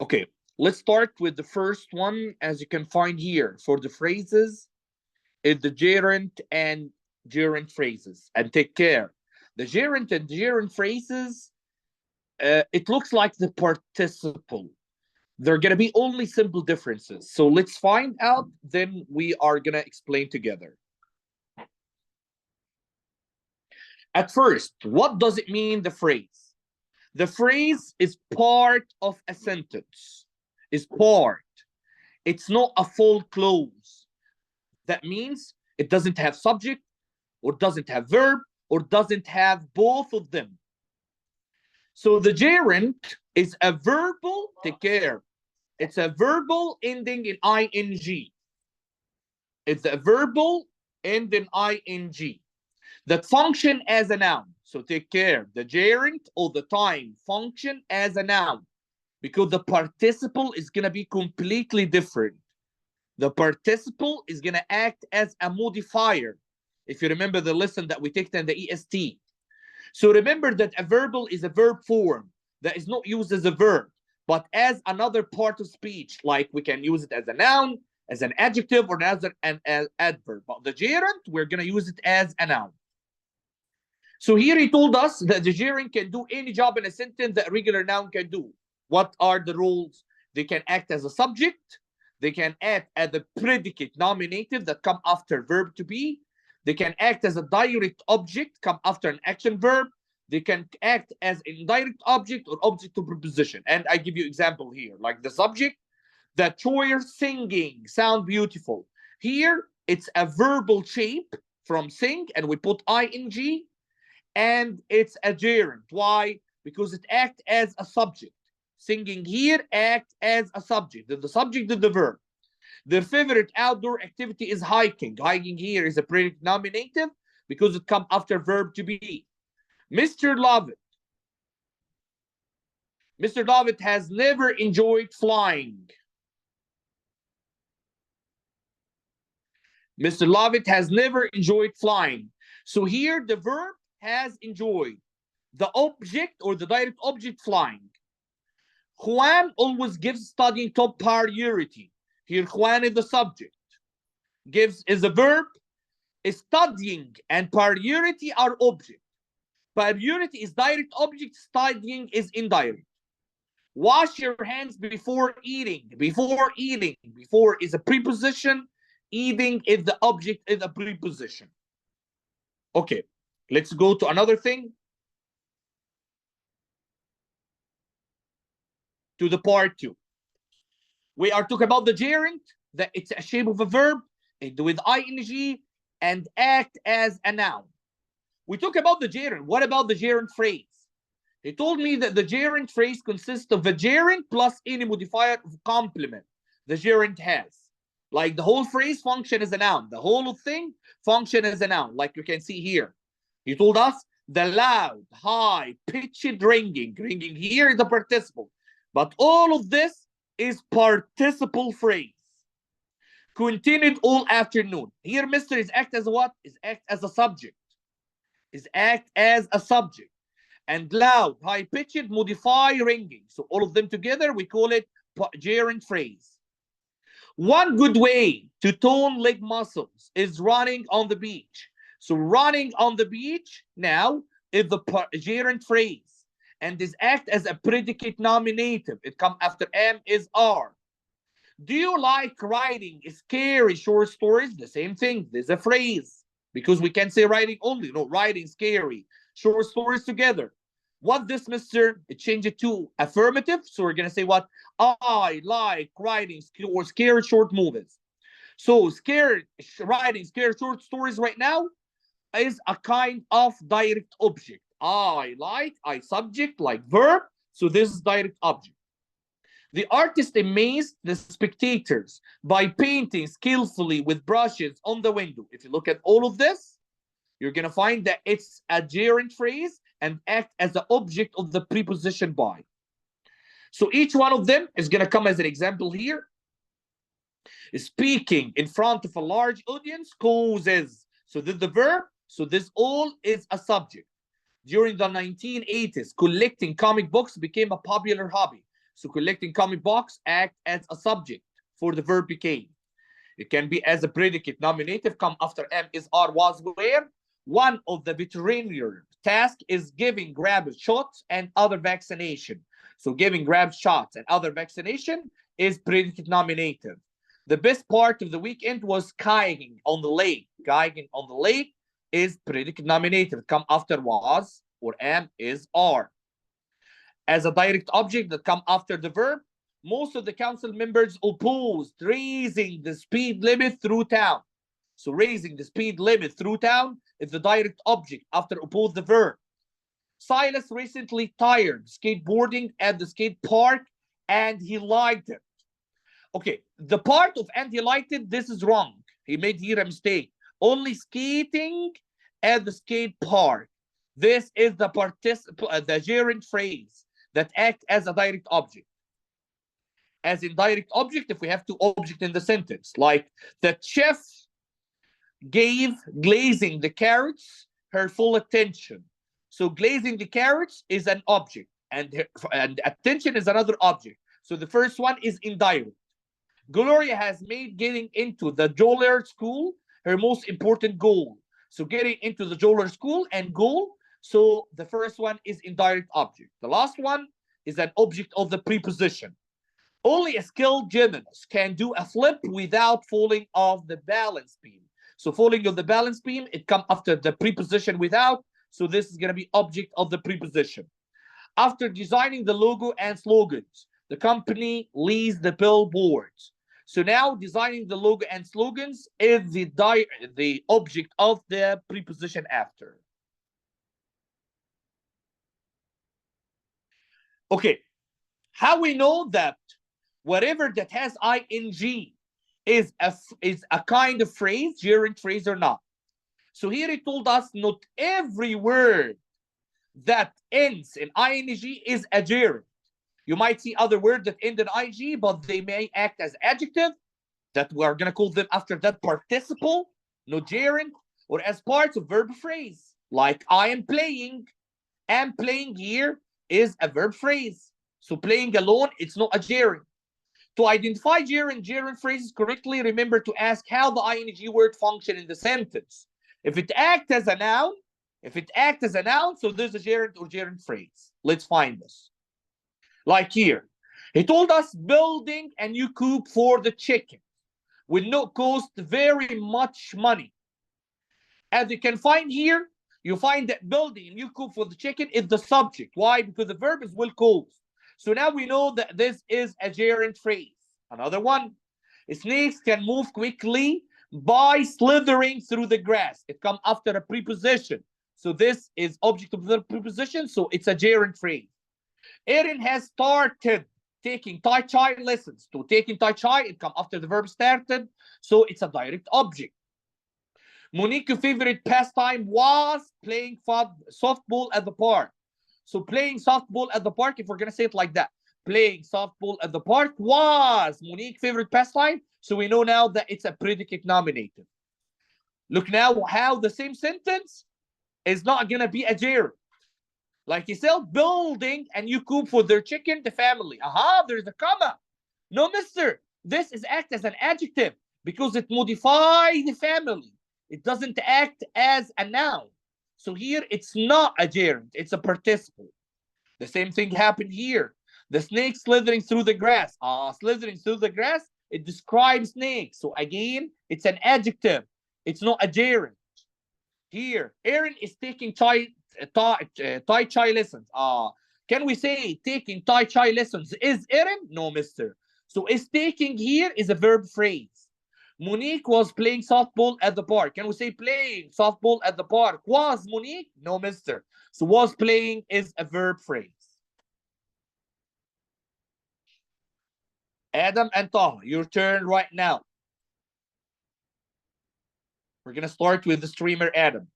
Okay, let's start with the first one. As you can find here, for the phrases, is the gerund and gerund phrases. And take care. The gerund and gerund phrases, it looks like the participle. There are going to be only simple differences. So let's find out, then we are going to explain together. At first, what does it mean, the phrase? The phrase is part of a sentence. Is part. It's not a full clause. That means it doesn't have subject, or doesn't have verb, or doesn't have both of them. So the gerund is a verbal, take care. It's a verbal ending in ing. It's a verbal end in ing that function as a noun. So take care. The gerund all the time function as a noun because the participle is going to be completely different. The participle is going to act as a modifier. If you remember the lesson that we take in the EST. So remember that a verbal is a verb form that is not used as a verb, but as another part of speech. Like we can use it as a noun, as an adjective, or as an adverb. But the gerund, we're going to use it as a noun. So here he told us that the gerund can do any job in a sentence that a regular noun can do. What are the rules? They can act as a subject. They can act as a predicate nominative that come after verb to be. They can act as a direct object, come after an action verb. They can act as indirect object or object to preposition. And I give you example here, like the subject, the choir singing, sound beautiful. Here, it's a verbal shape from sing, and we put ing, and it's a gerund. Why? Because it acts as a subject. Singing here acts as a subject. The subject is the verb. Their favorite outdoor activity is hiking. Hiking here is a predicate nominative because it comes after verb to be. Mr. Lovett. Mr. Lovett has never enjoyed flying. Mr. Lovett has never enjoyed flying. So here the verb has enjoyed. The object or the direct object flying. Juan always gives studying top priority. Here Juan is the subject. Gives is a verb. Studying and priority are object. Priority is direct object. Studying is indirect. Wash your hands before eating. Before eating. Before is a preposition. Eating is the object, is a preposition. Okay, let's go to another thing. To the part 2. We are talking about the gerund, that it's a shape of a verb with ing and act as a noun. We talk about the gerund. What about the gerund phrase? He told me that the gerund phrase consists of a gerund plus any modifier of complement the gerund has. Like the whole phrase function as a noun. The whole thing function as a noun, like you can see here. He told us the loud, high, pitched ringing. Ringing here is a participle. But all of this is participle phrase. Continued all afternoon. Here, Mr. is act as what? Is act as a subject. Is act as a subject. And loud, high-pitched, modify ringing. So all of them together, we call it gerund phrase. One good way to tone leg muscles is running on the beach. So running on the beach now is the gerund phrase and is act as a predicate nominative. It comes after am is are. Do you like writing scary short stories? The same thing. There's a phrase because we can't say writing only. No, writing scary short stories together. What this, Mr.? It changed it to affirmative. So we're going to say what? I like writing or scary short movies. So writing scary short stories right now is a kind of direct object. I like, I subject, like verb. So this is direct object. The artist amazed the spectators by painting skillfully with brushes on the window. If you look at all of this, you're going to find that it's a gerund phrase and act as the object of the preposition by. So each one of them is going to come as an example here. Speaking in front of a large audience causes. So this is the verb. So this all is a subject. During the 1980s, collecting comic books became a popular hobby. So collecting coming box act as a subject for the verb became. It can be as a predicate nominative, come after am, is, are, was, where. One of the veterinary task is giving rabbit shots and other vaccination. So giving rabbit shots and other vaccination is predicate nominative. The best part of the weekend was kayaking on the lake. Kayaking on the lake is predicate nominative. Come after was or am, is, are. As a direct object that come after the verb, most of the council members opposed raising the speed limit through town. So raising the speed limit through town is the direct object after oppose the verb. Silas recently tired skateboarding at the skate park and he liked it. Okay, the part of and he liked it, this is wrong. He made here a mistake. Only skating at the skate park. This is the gerund phrase that act as a direct object. As in direct object, if we have two objects in the sentence, like the chef gave glazing the carrots her full attention. So glazing the carrots is an object, and attention is another object. So the first one is indirect. Gloria has made getting into the Juilliard School her most important goal. So getting into the Juilliard School and goal. So the first one is indirect object. The last one is an object of the preposition. Only a skilled gymnast can do a flip without falling off the balance beam. So falling on the balance beam, it comes after the preposition without. So this is going to be object of the preposition. After designing the logo and slogans, the company leased the billboards. So now designing the logo and slogans is the object of the preposition after. Okay, how we know that whatever that has ing is a kind of phrase, gerund phrase or not? So here it told us not every word that ends in ing is a gerund. You might see other words that end in ing, but they may act as adjective that we're going to call them after that participle, no gerund, or as parts of verb phrase. Like I am playing. Am playing here is a verb phrase. So playing alone, it's not a gerund. To identify gerund phrases correctly, remember to ask how the ing word function in the sentence. If it acts as a noun, so there's a gerund or gerund phrase. Let's find this. Like here, he told us building a new coop for the chicken will not cost very much money. As you can find here, you find that building a new coop for the chicken is the subject. Why? Because the verb is will cost. So now we know that this is a gerund phrase. Another one, snakes can move quickly by slithering through the grass. It comes after a preposition. So this is object of the preposition, so it's a gerund phrase. Erin has started taking Tai Chi lessons. To taking Tai Chi, it comes after the verb started, so it's a direct object. Monique's favorite pastime was playing softball at the park. So playing softball at the park, if we're going to say it like that, playing softball at the park was Monique's favorite pastime. So we know now that it's a predicate nominative. Look now how the same sentence is not going to be a gerund. Like he said, building a new coop for their chicken, the family. Aha, there's a comma. No, mister. This is act as an adjective because it modifies the family. It doesn't act as a noun. So here it's not a gerund, it's a participle. The same thing happened here. The snake slithering through the grass. Slithering through the grass, it describes snakes. So again, it's an adjective. It's not a gerund. Here, Erin is taking Tai Chi lessons. Can we say taking Tai Chi lessons is Erin? No, mister. So is taking here is a verb phrase. Monique was playing softball at the park. Can we say playing softball at the park was Monique? No, mister. So was playing is a verb phrase. Adam and Taha, your turn right now. We're going to start with the streamer Adam.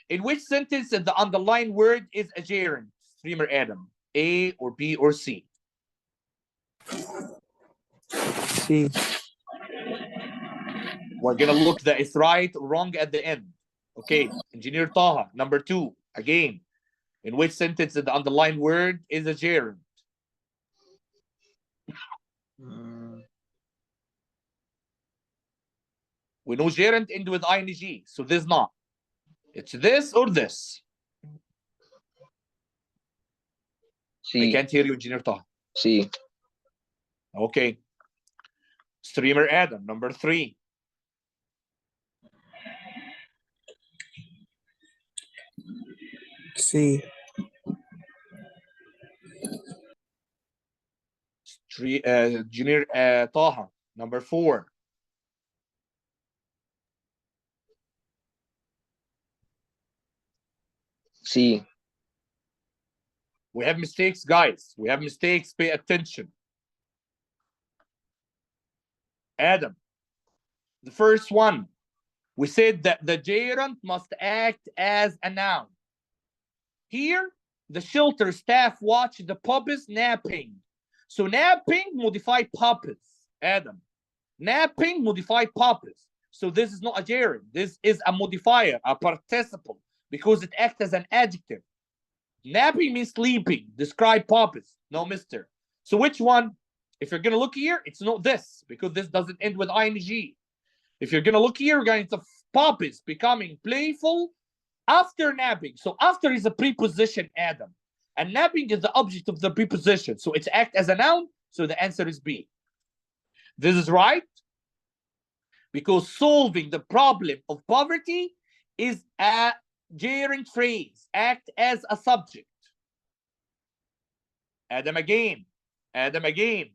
In which sentence the underlined word is a gerund? Streamer Adam. A or B or C? C. We're going to look that it's right or wrong at the end. Okay, Engineer Taha, number 2. Again, in which sentence the underlined word is a gerund? We know gerund end with ing, so this not. It's this or this. I C. can't hear you, Engineer Taha. C. Okay. Streamer Adam, number 3. C. Engineer Taha, number 4. C. We have mistakes, guys. We have mistakes. Pay attention. Adam, the first one, we said that the gerund must act as a noun. Here, the shelter staff watch the puppies napping. So napping modified puppies, Adam. Napping modified puppies. So this is not a gerund. This is a modifier, a participle, because it acts as an adjective. Napping means sleeping. Describe puppies. No, mister. So which one? If you're going to look here, it's not this, because this doesn't end with ing. If you're going to look here, we're going to puppies becoming playful after napping. So after is a preposition, Adam. And napping is the object of the preposition. So it's act as a noun. So the answer is B. This is right, because solving the problem of poverty is a gerund phrase. Act as a subject. Adam again. Adam again.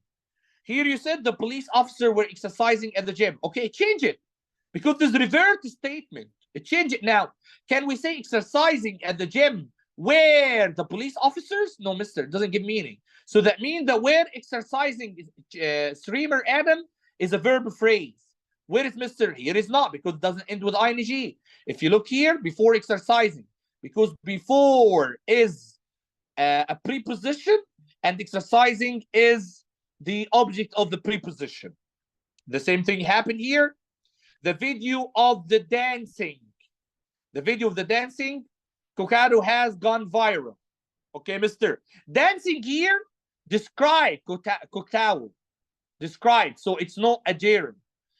Here you said the police officer were exercising at the gym. Okay, change it. Because this revert statement. Change it now. Can we say exercising at the gym where the police officers? No, mister. It doesn't give meaning. So that means that where exercising is, streamer Adam is a verb phrase. Where is mister? Here is not, because it doesn't end with ing. If you look here, before exercising, because before is a preposition and exercising is the object of the preposition. The same thing happened here. The video of the dancing. The video of the dancing, Kokado has gone viral. Okay, mister. Dancing here, describe Kokado. Describe. So it's not a gerund.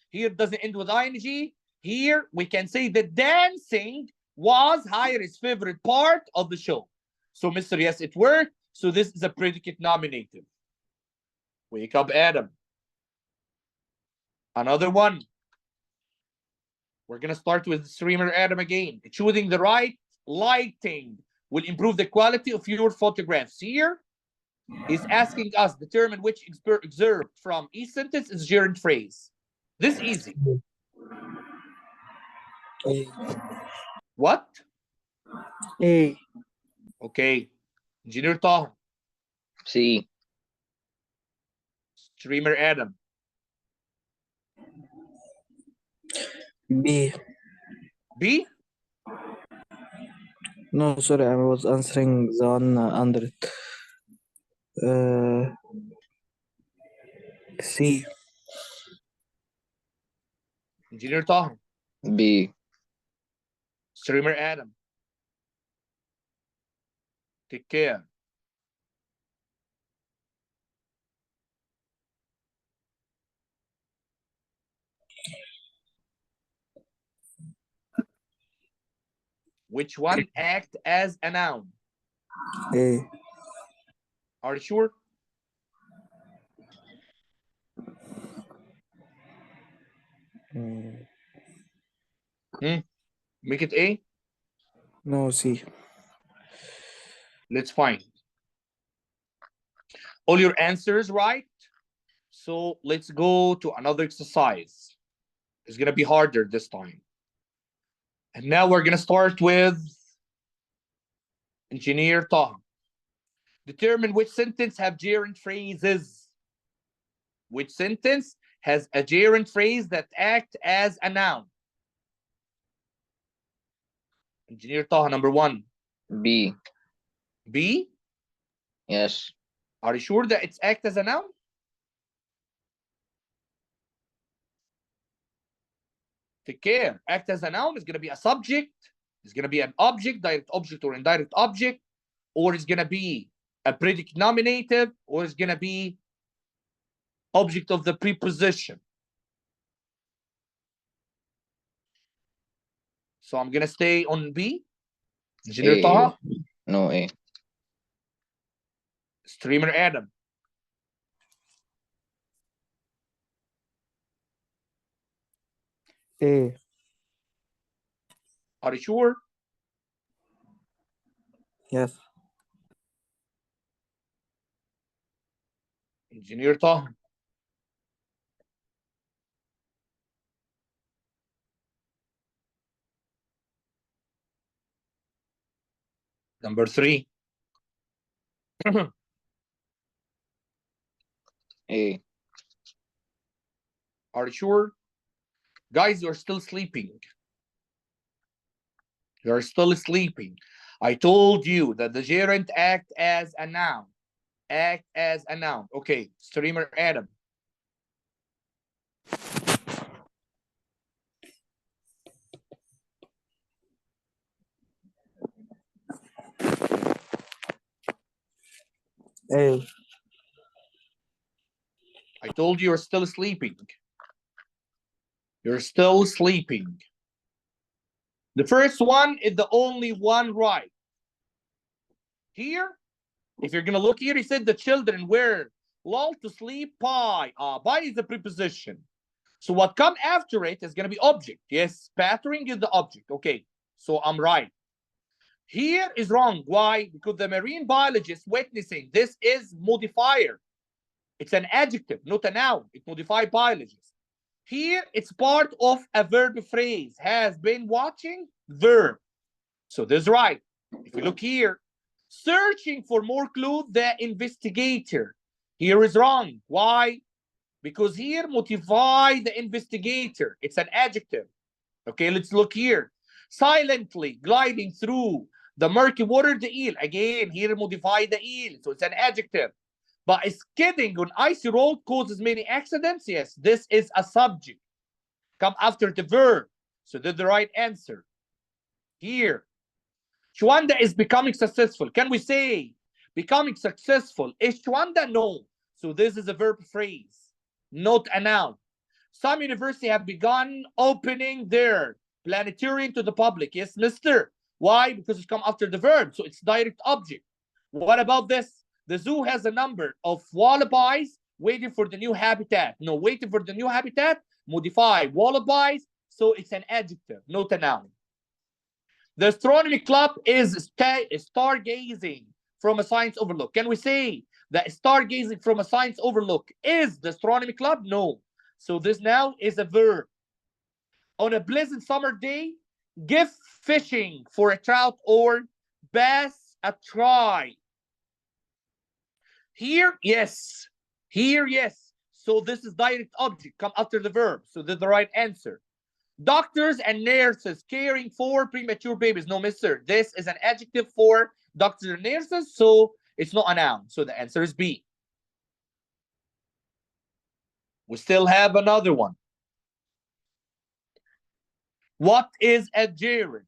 Here it doesn't end with ing. Here we can say the dancing was Hayri's favorite part of the show. So, mister, yes, it worked. So this is a predicate nominative. Wake up, Adam. Another one. We're going to start with streamer Adam again. Choosing the right lighting will improve the quality of your photographs. Here is asking us determine which excerpt from each sentence is gerund phrase. This easy. A. What? A. Okay. Engineer Taha. C. Streamer Adam. B. B? No, sorry, I was answering the one under it. C. Engineer Taha. B. Streamer Adam. Take care. Which one act as a noun? A. Are you sure? Make it A? No, C. Let's find. All your answers right. So let's go to another exercise. It's going to be harder this time. And now we're going to start with Engineer Taha. Determine which sentence have gerund phrases. Which sentence has a gerund phrase that act as a noun? Engineer Taha, number 1. B. B? Yes. Are you sure that it's act as a noun? Take care. Act as a noun is going to be a subject. It's going to be an object, direct object or indirect object. Or it's going to be a predicate nominative. Or it's going to be object of the preposition. So I'm gonna stay on B. Engineer A. Taha, No, A. Streamer Adam, A. are you sure? Yes. Engineer Taha, number 3. A. Are you sure? Guys, you're still sleeping. You're still sleeping. I told you that the gerund act as a noun. Act as a noun. Okay, Streamer Adam. A. I told you you're still sleeping. You're still sleeping. The first one is the only one right. Here, if you're gonna look here, he said the children were lulled to sleep by. By is the preposition. So what come after it is gonna be object. Yes, pattering is the object. Okay, so I'm right. Here is wrong. Why? Because the marine biologist witnessing this is modifier. It's an adjective, not a noun. It modified biologist. Here, it's part of a verb phrase. Has been watching, verb. So this is right. If you look here, searching for more clues, the investigator. Here is wrong. Why? Because here, motivate the investigator. It's an adjective. Okay, let's look here. Silently gliding through the murky water, the eel. Again, here modify the eel. So it's an adjective. But skidding on icy road causes many accidents. Yes, this is a subject. Come after the verb. So that's the right answer. Here. Shwanda is becoming successful. Can we say becoming successful? Is Shwanda? No. So this is a verb phrase, not a noun. Some universities have begun opening their planetarium to the public. Yes, mister. Why? Because it's come after the verb. So it's direct object. What about this? The zoo has a number of wallabies waiting for the new habitat. No, waiting for the new habitat, modify wallabies. So it's an adjective, not a noun. The astronomy club is stargazing from a science overlook. Can we say that stargazing from a science overlook is the astronomy club? No. So this now is a verb. On a pleasant summer day, give fishing for a trout or bass a try. Here, yes. Here, yes. So this is direct object, come after the verb. So this is the right answer. Doctors and nurses caring for premature babies. No, mister. This is an adjective for doctors and nurses, so it's not a noun. So the answer is B. We still have another one. What is a gerund?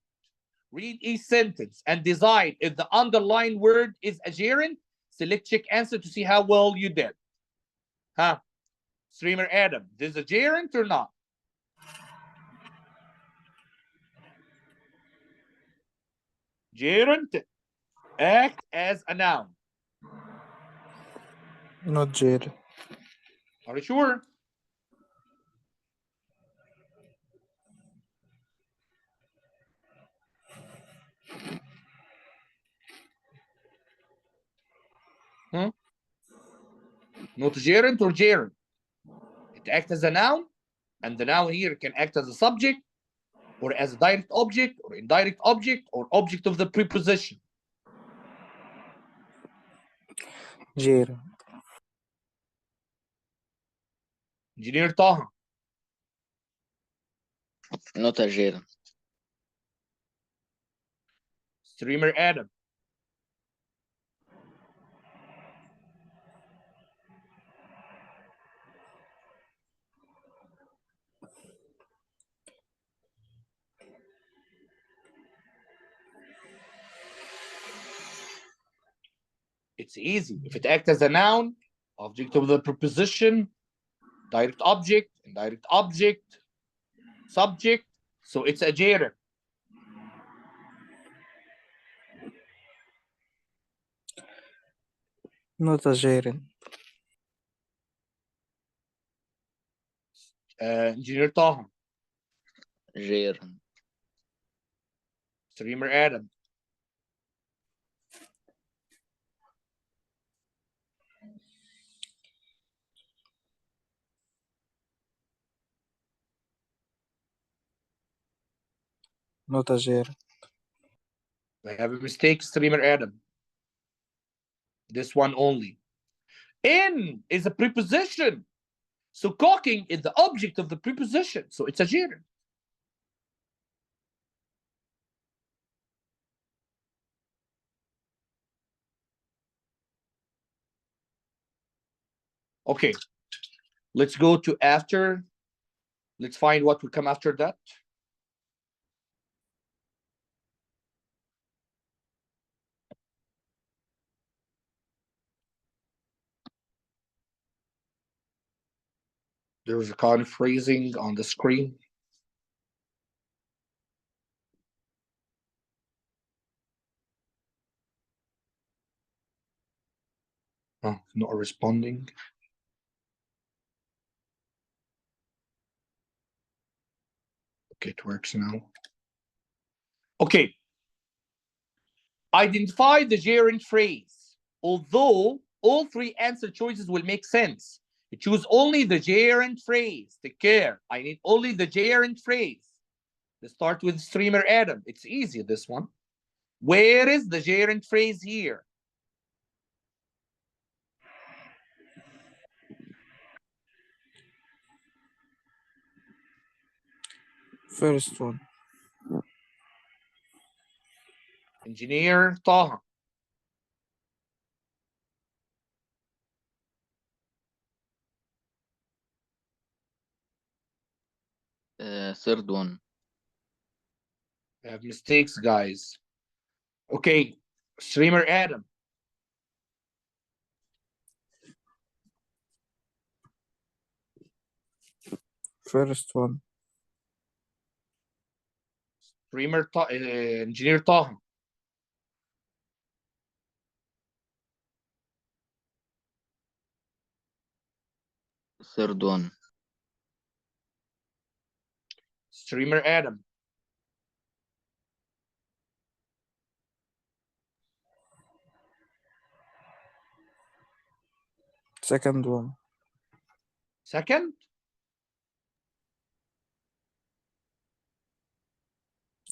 Read each sentence and decide if the underlined word is a gerund. Select check answer to see how well you did. Huh? Streamer Adam, this is a gerund or not? Gerund, act as a noun. Not gerund. Are you sure? Not gerund or gerund. It acts as a noun, and the noun here can act as a subject, or as a direct object, or indirect object, or object of the preposition. Gerund. Engineer Taha, Not a gerund. Streamer Adam, it's easy. If it acts as a noun, object of the preposition, Direct object, indirect object, subject. So it's a gerund. Not a gerund. Engineer Taha, gerund. streamer Adam, Not a gerund. I have a mistake, streamer Adam. This one only. In is a preposition. So cooking is the object of the preposition. So it's a gerund. Okay. Let's go to after. Let's find what will come after that. There's a kind of phrasing on the screen. Oh, not responding. Okay, it works now. Okay. Identify the gerund phrase. Although all three answer choices will make sense, choose only the gerund phrase. Take care. I need only the gerund phrase. Let's start with streamer Adam. It's easy, this one. Where is the gerund phrase here? First one. Engineer Taha. Third one. I have mistakes, guys. Okay, streamer Adam. First one. Streamer Engineer Taha. Third one. Streamer Adam. Second one. Second.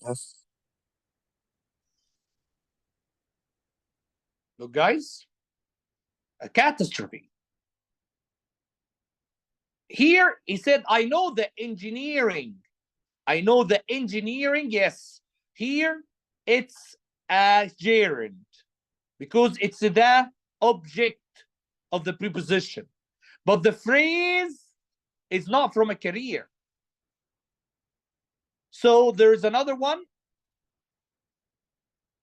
Yes. Look, guys, a catastrophe. Here, he said, I know the engineering. I know the engineering, yes. Here, it's a gerund because it's the object of the preposition. But the phrase is not from a career. So there's another one.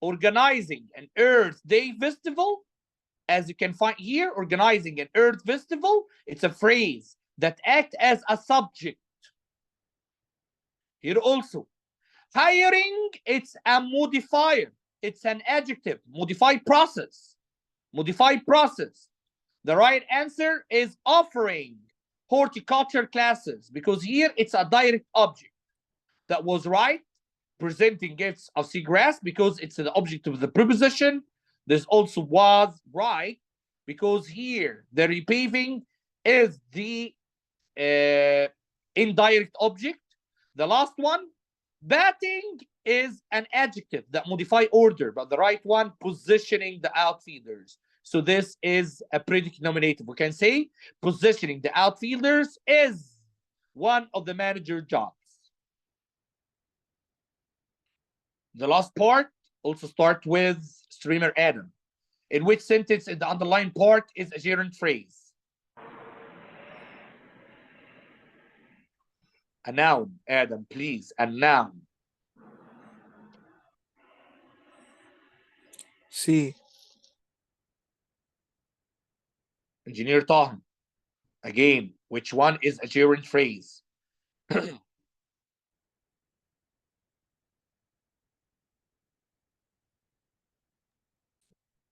Organizing an Earth Day festival. As you can find here, organizing an Earth festival, it's a phrase that acts as a subject. Here also, hiring, it's a modifier. It's an adjective, modified process. Modified process. The right answer is offering horticulture classes because here it's a direct object. That was right. Presenting gifts of seagrass because it's the object of the preposition. This also was right because here the repaving is the indirect object. The last one, batting, is an adjective that modify order, but the right one, positioning the outfielders. So this is a predicate nominative. We can say positioning the outfielders is one of the manager jobs. The last part also start with streamer Adam. In which sentence in the underlined part is a gerund phrase? A noun, Adam, please. A noun. C. Engineer Taha. Again, Which one is a gerund phrase?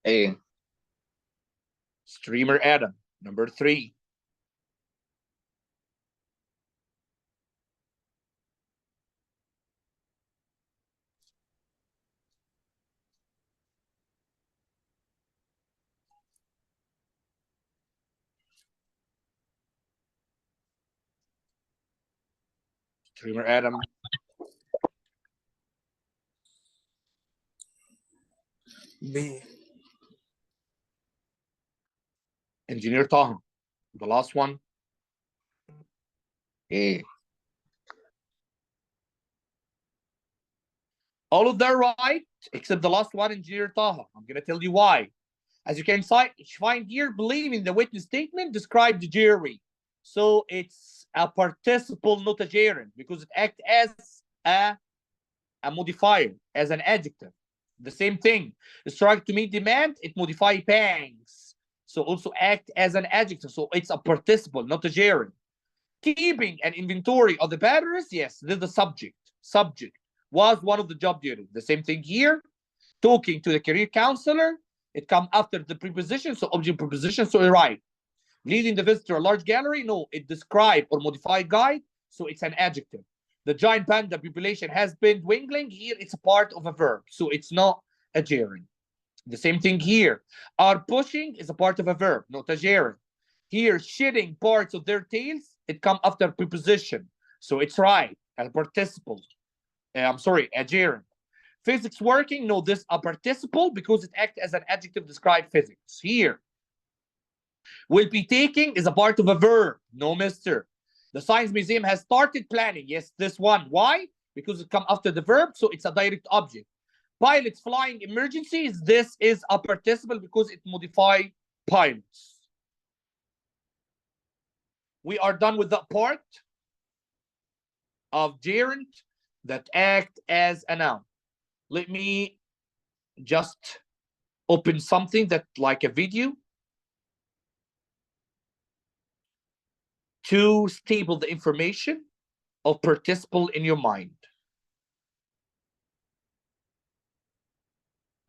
A. Streamer Adam. Number 3. Streamer Adam. B. Engineer Taha. The last one. A. All of them right, except the last one, Engineer Taha. I'm going to tell you why. As you can find here, believing the witness statement described the jury. So it's a participle, not a gerund, because it acts as a modifier, as an adjective. The same thing. Strike to meet demand, it modify pangs. So also act as an adjective. So it's a participle, not a gerund. Keeping an inventory of the batteries, yes, this is the subject. Subject was one of the job duties. The same thing here. Talking to the career counselor, it comes after the preposition, so object preposition, so you're right. Leading the visitor to a large gallery, no, it describe or modify guide, so it's an adjective. The giant panda population has been dwindling, here it's a part of a verb, so it's not a gerund. The same thing here. Are pushing is a part of a verb, not a gerund. Here, shedding parts of their tails, it comes after preposition, so it's right, a participle. A gerund. Physics working, no, this a participle because it acts as an adjective describe physics. Here, will be taking is a part of a verb. No, mister. The Science Museum has started planning. Yes, this one. Why? Because it comes after the verb, so it's a direct object. Pilots flying emergencies, this is a participle because it modifies pilots. We are done with that part of gerund that act as a noun. Let me just open something that like a video to stable the information of participle in your mind.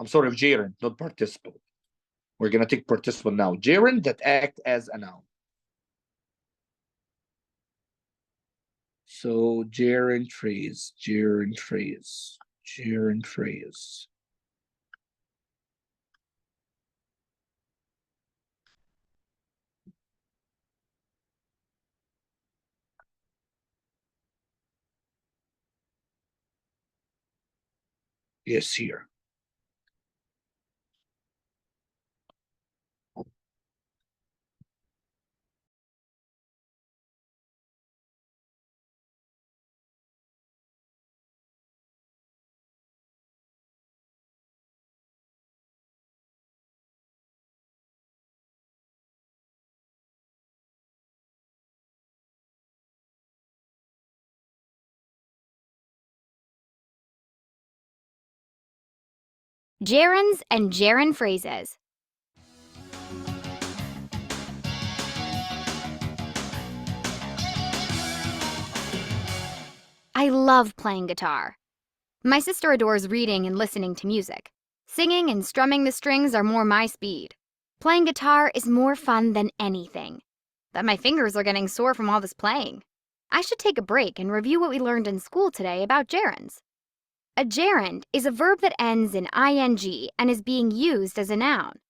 I'm sorry, of gerund, not participle. We're going to take participle now. Gerund that act as a noun. So gerund phrase, gerund phrase, gerund phrase. Yes, here. Gerunds and gerund phrases. I love playing guitar. My sister adores reading and listening to music. Singing and strumming the strings are more my speed. Playing guitar is more fun than anything. But my fingers are getting sore from all this playing. I should take a break and review what we learned in school today about gerunds. A gerund is a verb that ends in ing and is being used as a noun.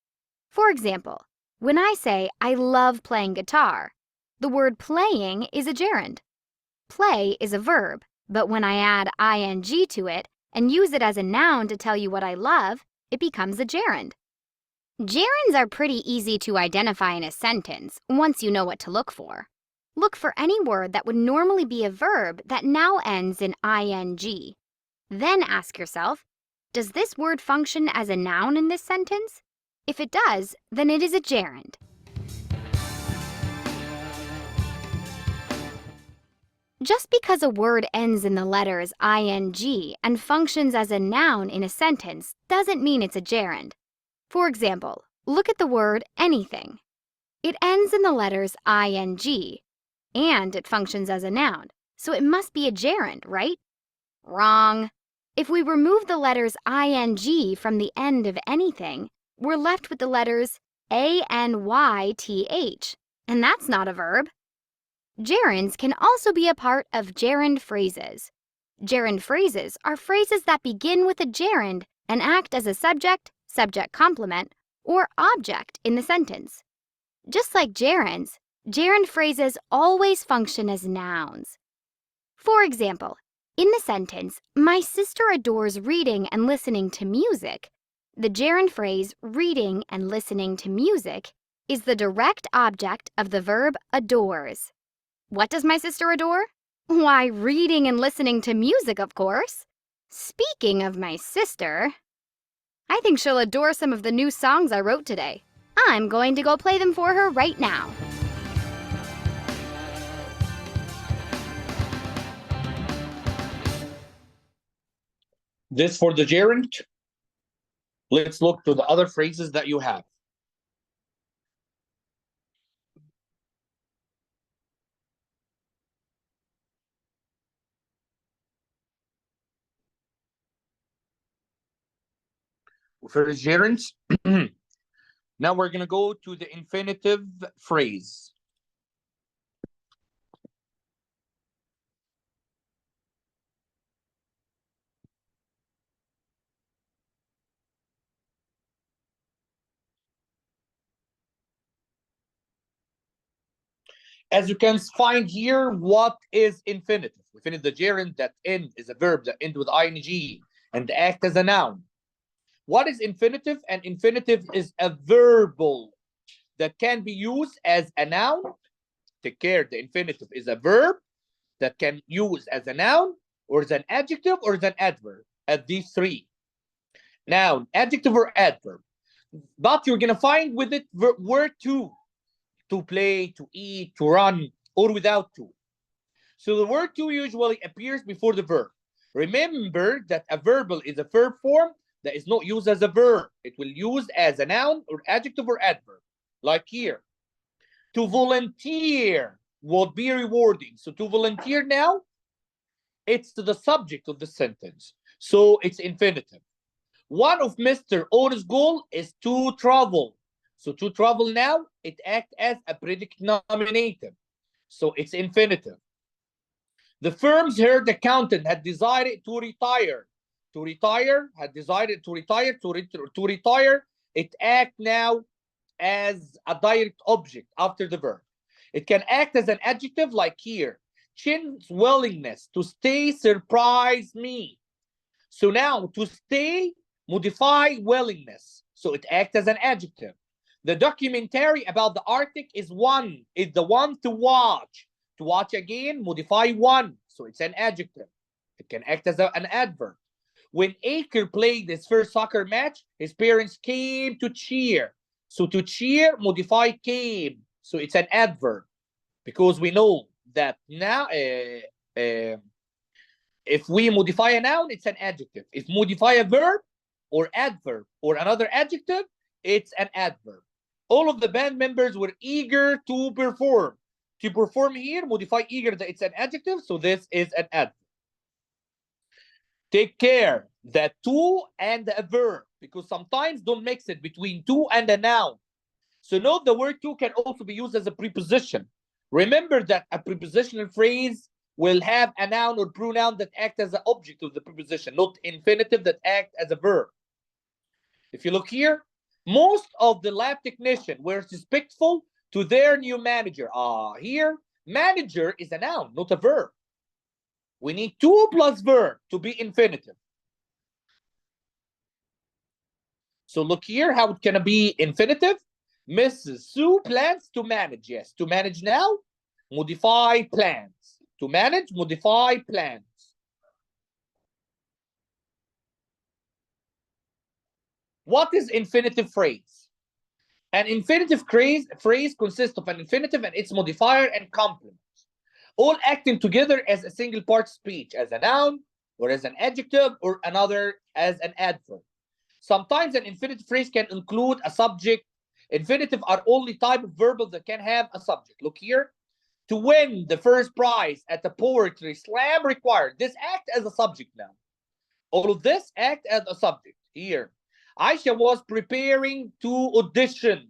For example, when I say I love playing guitar, the word playing is a gerund. Play is a verb, but when I add ing to it and use it as a noun to tell you what I love, it becomes a gerund. Gerunds are pretty easy to identify in a sentence once you know what to look for. Look for any word that would normally be a verb that now ends in ing. Then ask yourself, does this word function as a noun in this sentence? If it does, then it is a gerund. Just because a word ends in the letters ing and functions as a noun in a sentence doesn't mean it's a gerund. For example, look at the word anything. It ends in the letters ing, And it functions as a noun, so it must be a gerund, right? Wrong. If we remove the letters ing from the end of anything, we're left with the letters anyth, and that's not a verb. Gerunds can also be a part of gerund phrases. Gerund phrases are phrases that begin with a gerund and act as a subject, subject complement, or object in the sentence. Just like gerunds, gerund phrases always function as nouns. For example, in the sentence, my sister adores reading and listening to music, the gerund phrase reading and listening to music is the direct object of the verb adores. What does my sister adore? Why, reading and listening to music, of course. Speaking of my sister, I think she'll adore some of the new songs I wrote today. I'm going to go play them for her right now. This for the gerund. Let's look to the other phrases that you have. For the gerunds, now we're going to go to the infinitive phrase. As you can find here, what is infinitive? We finished the gerund that end is a verb that ends with ing and act as a noun. What is infinitive? An infinitive is a verbal that can be used as a noun. Take care, the infinitive is a verb that can use as a noun or as an adjective or as an adverb, at these three. Noun, adjective, or adverb. But you're gonna find with it word to play, to eat, to run, or without to. So the word to usually appears before the verb. Remember that a verbal is a verb form that is not used as a verb. It will use as a noun or adjective or adverb. Like here, to volunteer would be rewarding. So to volunteer now, it's the subject of the sentence. So it's infinitive. One of Mr. O's goal is to travel. So to travel now, it acts as a predicate nominative. So it's infinitive. The firm's head accountant had decided to retire. To retire, had decided to retire, to retire, it acts now as a direct object after the verb. It can act as an adjective like here. Chin's willingness to stay surprised me. So now to stay, modify willingness. So it acts as an adjective. The documentary about the Arctic is the one to watch. To watch again, modify one. So it's an adjective. It can act as an adverb. When Aker played his first soccer match, his parents came to cheer. So to cheer, modify came. So it's an adverb. Because we know that now, if we modify a noun, it's an adjective. If modify a verb or adverb or another adjective, it's an adverb. All of the band members were eager to perform. To perform here, modify eager, that it's an adjective, so this is an adverb. Take care that to and a verb, because sometimes don't mix it between to and a noun. So note the word to can also be used as a preposition. Remember that a prepositional phrase will have a noun or pronoun that act as an object of the preposition, not infinitive that act as a verb. If you look here, most of the lab technicians were respectful to their new manager. Here, manager is a noun, not a verb. We need to plus verb to be infinitive. So look here, how it can be infinitive. Mrs. Sue plans to manage. Yes, to manage now, modify plans. To manage, modify plans. What is infinitive phrase? An infinitive phrase consists of an infinitive and its modifier and complement, all acting together as a single part speech, as a noun, or as an adjective, or another as an adverb. Sometimes an infinitive phrase can include a subject. Infinitive are only type of verbal that can have a subject. Look here. to win the first prize at the poetry slam required. This act as a subject now. All of this act as a subject. Here, Aisha was preparing to audition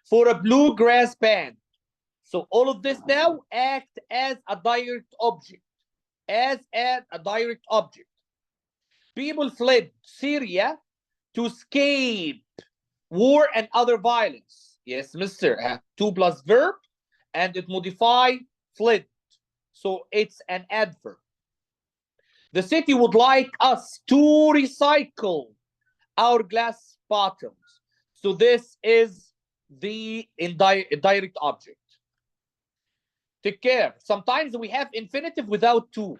for a bluegrass band. So all of this now act as a direct object. As a direct object. People fled Syria to escape war and other violence. Yes, mister. 2 plus verb, and it modify fled. So it's an adverb. The city would like us to recycle our glass bottles. So this is the indirect object. Take care. Sometimes we have infinitive without to,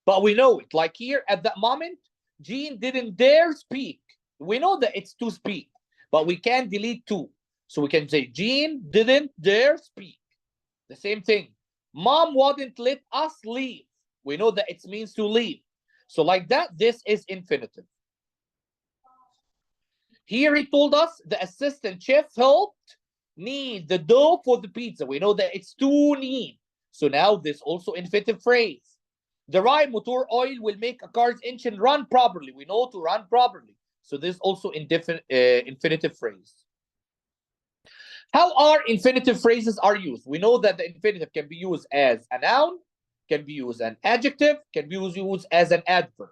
but we know it. Like here, at that moment, Jean didn't dare speak. We know that it's to speak, but we can't delete to. So we can say Jean didn't dare speak. The same thing. Mom wouldn't let us leave. We know that it means to leave. So like that, this is infinitive. Here he told us the assistant chef helped knead the dough for the pizza. We know that it's to knead. So now this also infinitive phrase. The right motor oil will make a car's engine run properly. We know to run properly. So this also infinitive phrase. How are infinitive phrases are used? We know that the infinitive can be used as a noun, can be used as an adjective, can be used as an adverb.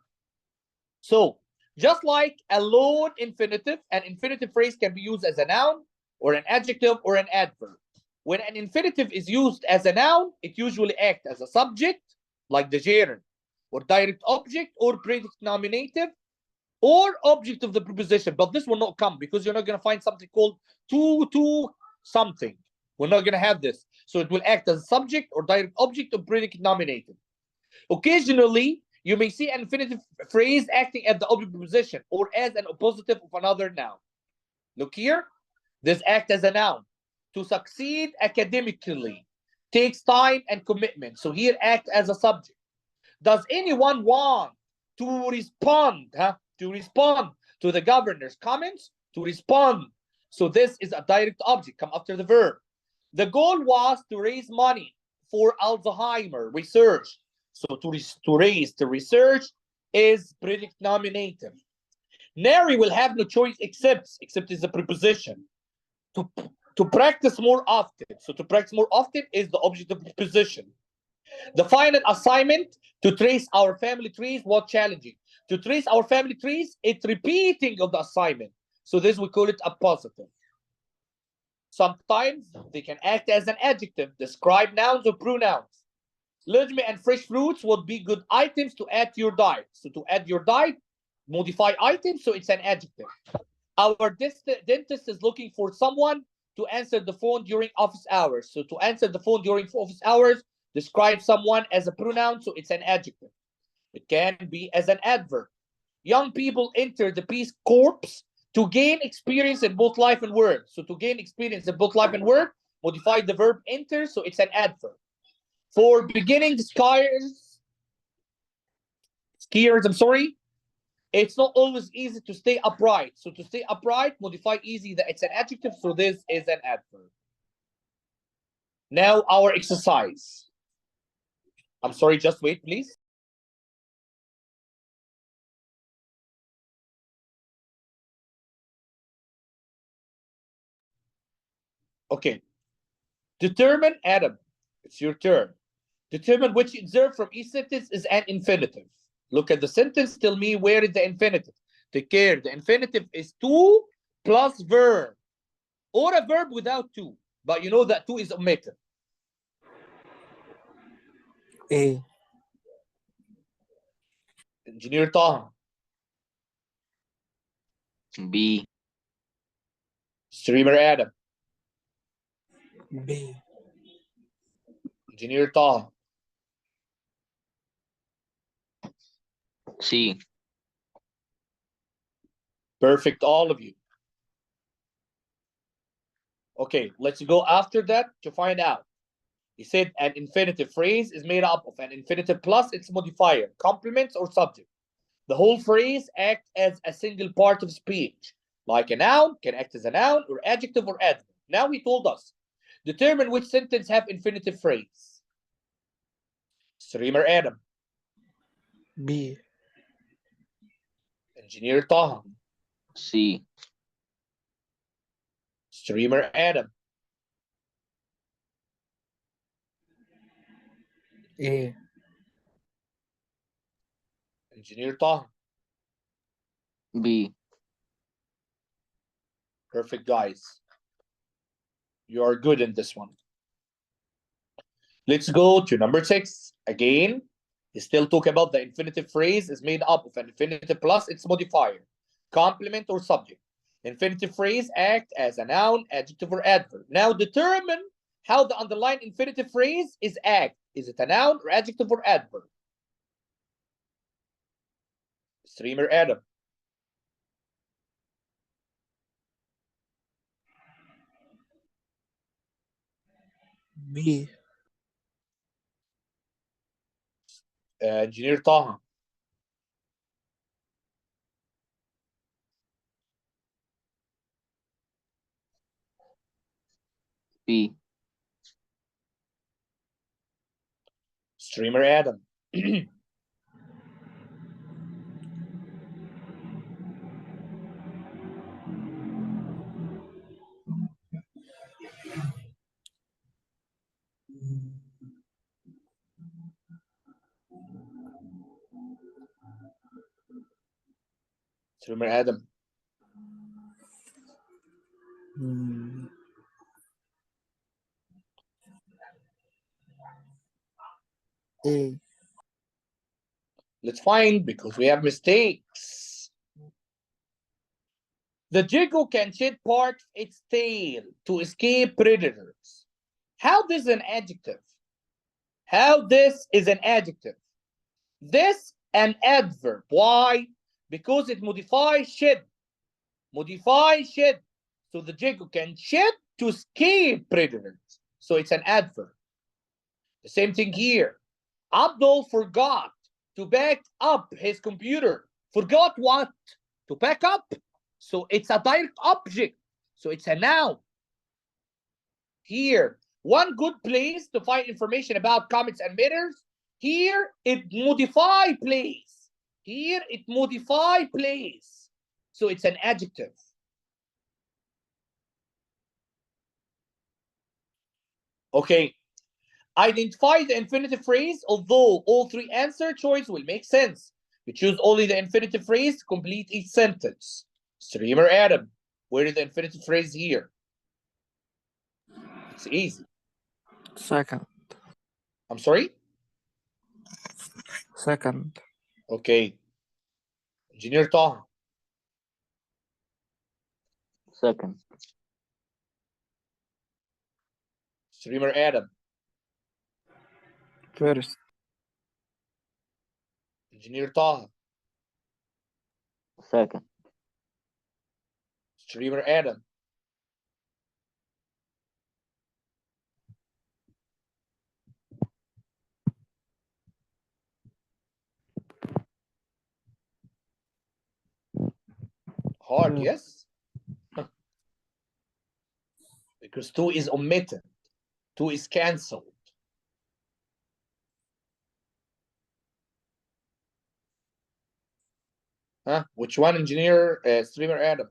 So just like a loan infinitive, an infinitive phrase can be used as a noun or an adjective or an adverb. When an infinitive is used as a noun, it usually acts as a subject, like the gerund, or direct object, or predicate nominative, or object of the preposition. But this will not come because you're not going to find something called to something. We're not going to have this. So it will act as a subject or direct object or predicate nominative. Occasionally, you may see an infinitive phrase acting as the object preposition or as an oppositive of another noun. Look here. This acts as a noun. To succeed academically takes time and commitment. So here act as a subject. Does anyone want to respond? To respond to the governor's comments? To respond. So this is a direct object, come after the verb. The goal was to raise money for Alzheimer research. So to raise the research is predicate nominative. Nary will have no choice except is a preposition. To practice more often. So to practice more often is the object of preposition. The final assignment to trace our family trees was challenging. To trace our family trees, it's repeating of the assignment. So this we call it a positive. Sometimes they can act as an adjective, describe nouns or pronouns. Legume and fresh fruits would be good items to add to your diet. So to add your diet, modify items, so it's an adjective. Our dentist is looking for someone to answer the phone during office hours. So to answer the phone during office hours, describe someone as a pronoun, so it's an adjective. It can be as an adverb. Young people enter the Peace Corps to gain experience in both life and work. So to gain experience in both life and work, modify the verb enter, so it's an adverb. For beginning skiers, it's not always easy to stay upright. So to stay upright, modify easy, that it's an adjective, so this is an adverb. Now our exercise. I'm sorry, just wait, please. Okay. Determine, Adam, it's your turn. Determine which adverb from each sentence is an infinitive. Look at the sentence, tell me where is the infinitive. Take care, the infinitive is to plus verb, or a verb without to, but you know that to is omitted. A. Engineer Taha. B. Streamer Adam. B. Engineer Taha. C. Perfect, all of you. Okay, let's go after that to find out. He said an infinitive phrase is made up of an infinitive plus its modifier, complements or subject. The whole phrase acts as a single part of speech. Like a noun, can act as a noun or adjective or adverb. Now he told us, Determine which sentence have infinitive phrase. Streamer Adam. B. Engineer Taha. C. Streamer Adam. A. Engineer Taha. B. Perfect, guys. You are good in this one. Let's go to number 6. Again, you still talk about the infinitive phrase is made up of an infinitive plus its modifier, complement or subject. Infinitive phrase act as a noun, adjective, or adverb. Now determine how the underlying infinitive phrase is act. Is it a noun or adjective or adverb? Streamer Adam. B. Engineer Taha. B. Streamer Adam. Streamer Adam. A. Let's find, because we have mistakes. The jackal can shed part of its tail to escape predators. How this is an adjective? How this is an adjective? This an adverb. Why? Because it modifies shed. Modify shed. So the jackal can shed to escape predators. So it's an adverb. The same thing here. Abdul forgot to back up his computer. Forgot what? To back up. So it's a direct object. So it's a noun. Here, one good place to find information about comets and meteors. Here, it modify place. Here, it modify place. So it's an adjective. Okay. Identify the infinitive phrase, although all 3 answer choice will make sense. You choose only the infinitive phrase to complete each sentence. Streamer Adam, where is the infinitive phrase here? It's easy. Second. I'm sorry? Second. Okay. Engineer Taha. Second. Streamer Adam. First. Engineer Taha. Second. Streamer Adam. Hard, yes? Because 2 is omitted. 2 is cancelled. Huh? Which one, Engineer Streamer Adam?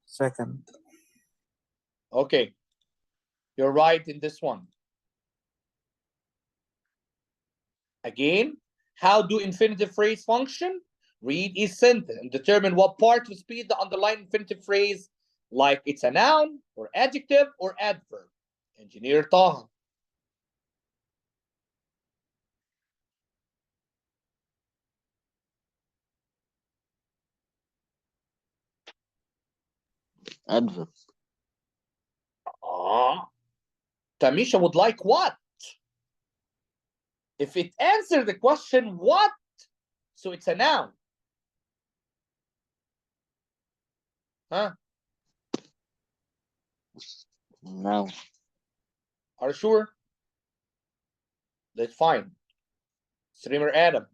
Second. Okay. You're right in this one. Again, how do infinitive phrase function? Read each sentence and determine what part of speed the underlying infinitive phrase, like it's a noun or adjective or adverb. Engineer Taha. Adverb. Tamisha would like what? If it answers the question what, so it's a noun. Huh? Noun. Are you sure? Let's find. Streamer Adam.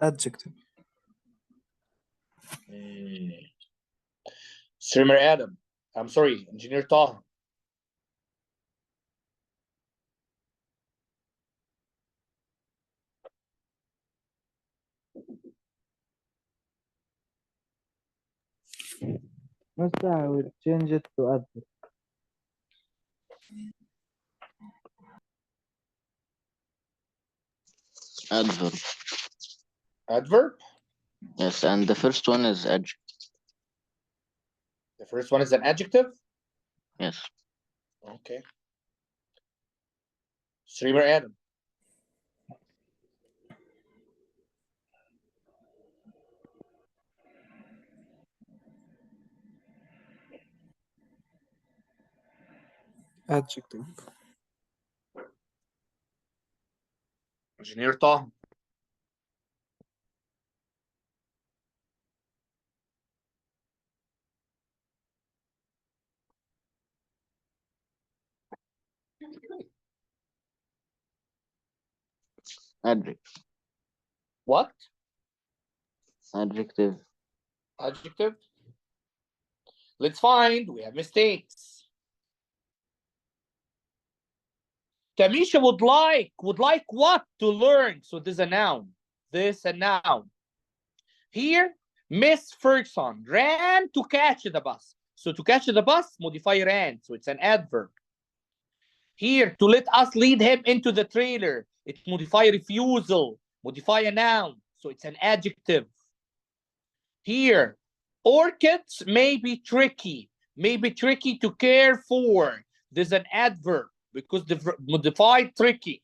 Adjective. Streamer Adam. I'm sorry, Engineer Taha. Mister, I will change it to adverb. Adverb. Adverb. Yes, and the first one is adjective. The first one is an adjective. Yes. Okay. Streamer Adam. Adjective. Engineer Taha. Adjective. What? Adjective. Adjective. Let's find. We have mistakes. Tamisha would like what to learn? So this is a noun. This a noun. Here, Miss Ferguson ran to catch the bus. So to catch the bus, modify ran. So it's an adverb. Here, to let us lead him into the trailer. It modify refusal. Modify a noun. So it's an adjective. Here, orchids may be tricky to care for. There's an adverb because the modified tricky.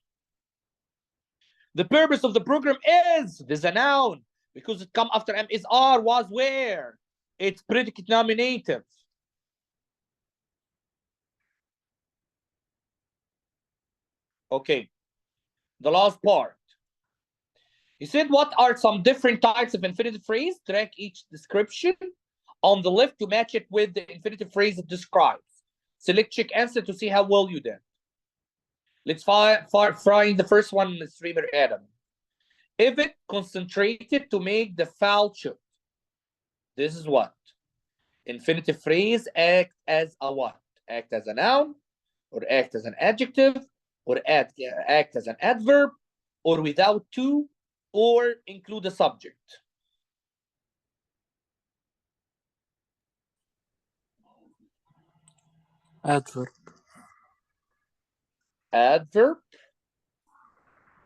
The purpose of the program is, there's a noun because it come after M is are, was, where. It's predicate nominative. Okay, the last part. He said, what are some different types of infinitive phrase? Track each description on the left to match it with the infinitive phrase it describes. Select check answer to see how well you did. Let's find the first one, streamer Adam. If it concentrated to make the foul shoot. This is what? Infinitive phrase act as a what? Act as a noun, or act as an adjective, or act as an adverb, or without to, or include a subject. Adverb. Adverb.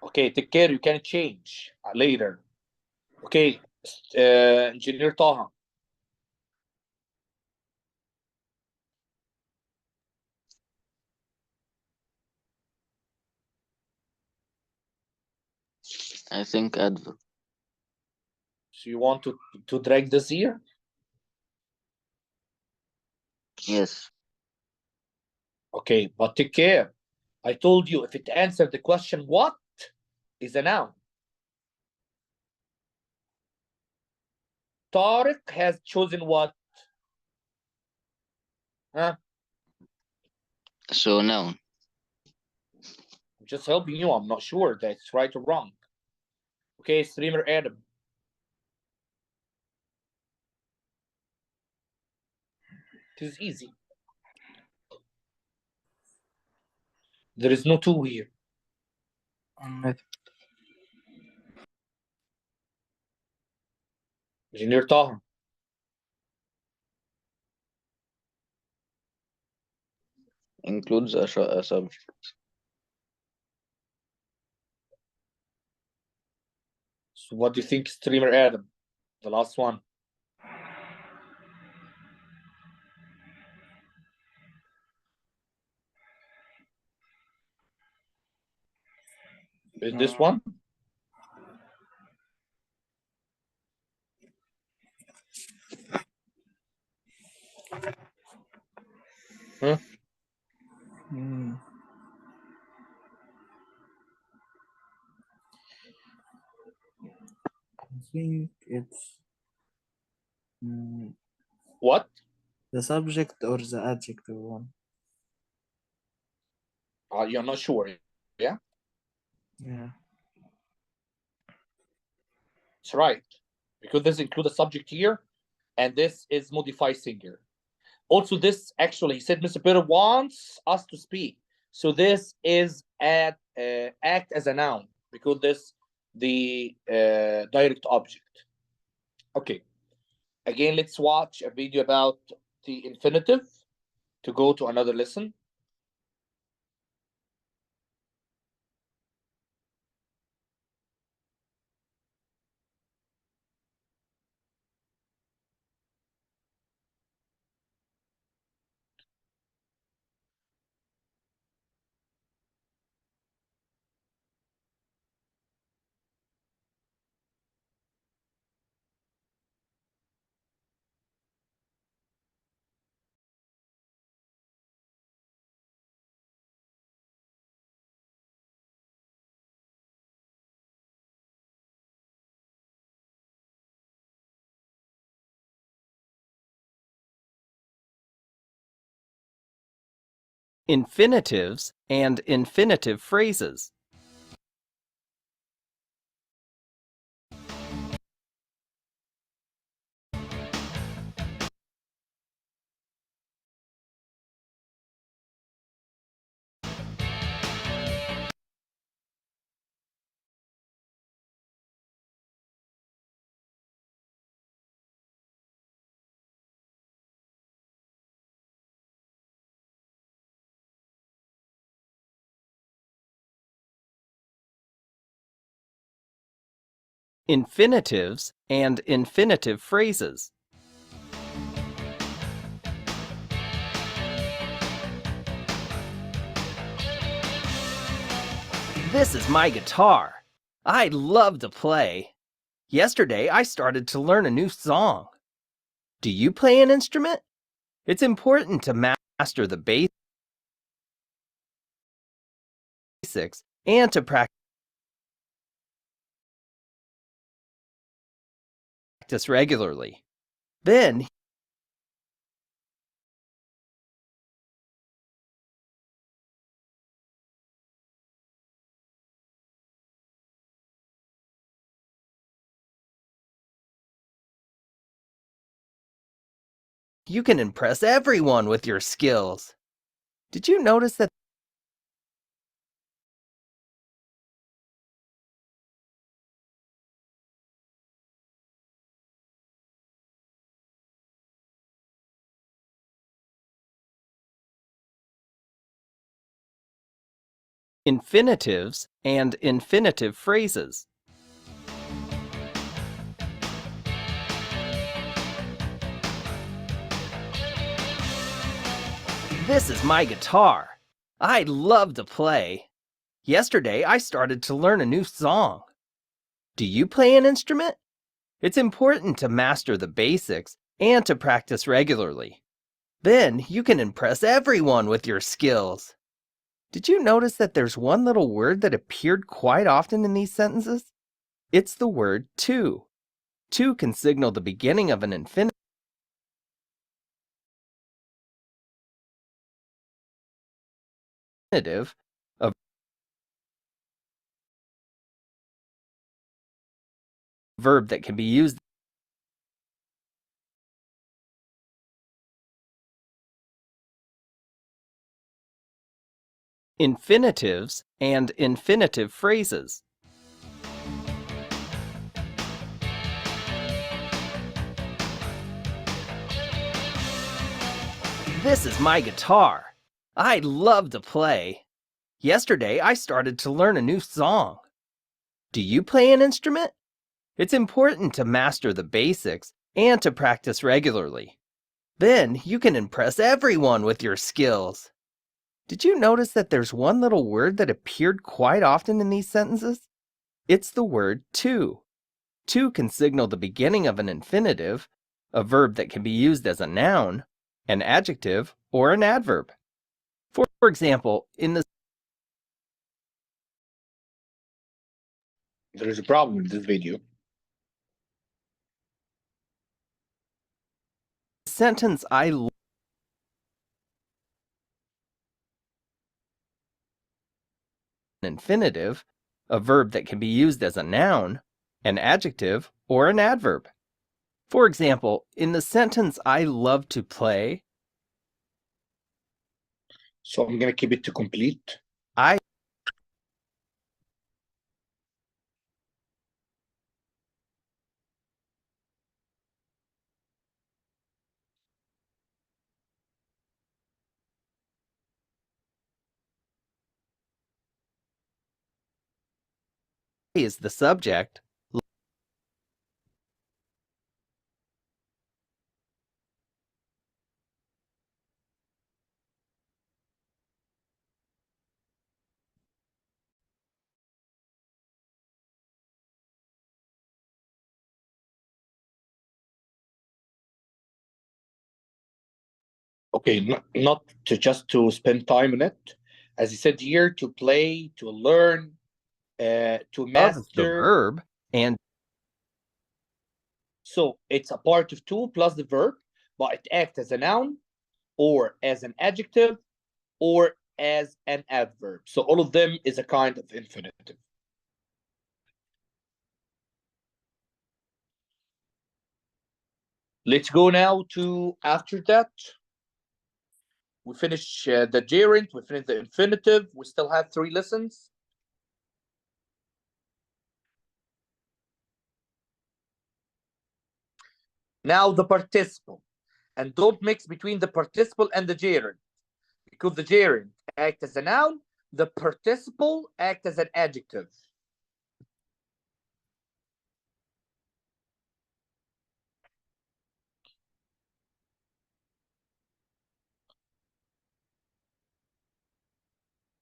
Okay, take care. You can change later. Okay, Engineer Taha. I think adverb. So you want to drag this here? Yes. Okay, but take care. I told you if it answered the question, what is a noun? Tariq has chosen what? Huh? So noun. I'm just helping you. I'm not sure that's right or wrong. Okay, streamer Adam. It is easy. There is no two here. Engineer Taha. Includes a subject. So what do you think, streamer Adam? The last one. Is this one? Huh? I think it's What? the subject or the adjective one. You're not sure, yeah? Yeah. That's right. Because this includes a subject here, and this is modified singular. Also, this actually, he said Mr. Peter wants us to speak. So this is act as a noun because this the direct object. Okay. Again, let's watch a video about the infinitive to go to another lesson. Infinitives and infinitive phrases. Infinitives and infinitive phrases. This is my guitar. I love to play. Yesterday, I started to learn a new song. Do you play an instrument? It's important to master the basics and to practice regularly. Then, you can impress everyone with your skills. Did you notice that infinitives and infinitive phrases? This is my guitar. I love to play. Yesterday, I started to learn a new song. Do you play an instrument? It's important to master the basics and to practice regularly. Then you can impress everyone with your skills. Did you notice that there's one little word that appeared quite often in these sentences? It's the word to. To can signal the beginning of an infinitive, a verb that can be used infinitives and infinitive phrases. This is my guitar. I love to play. Yesterday, I started to learn a new song. Do you play an instrument? It's important to master the basics and to practice regularly. Then you can impress everyone with your skills. Did you notice that there's one little word that appeared quite often in these sentences? It's the word to. To can signal the beginning of an infinitive, a verb that can be used as a noun, an adjective, or an adverb. For example, in the There is a problem with this video. sentence infinitive, a verb that can be used as a noun, an adjective, or an adverb. For example, in the sentence, I love to play, So I'm going to keep it to complete. I is the subject. Okay, not to just to spend time on it. As he said here, to play, to learn, to Of the master. verb, and So it's a part of to plus the verb, but it acts as a noun or as an adjective or as an adverb. So all of them is a kind of infinitive. Let's go now to after that. We finish the gerund, we finish the infinitive. We still have 3 lessons. Now the participle. And don't mix between the participle and the gerund, because the gerund acts as a noun, the participle acts as an adjective.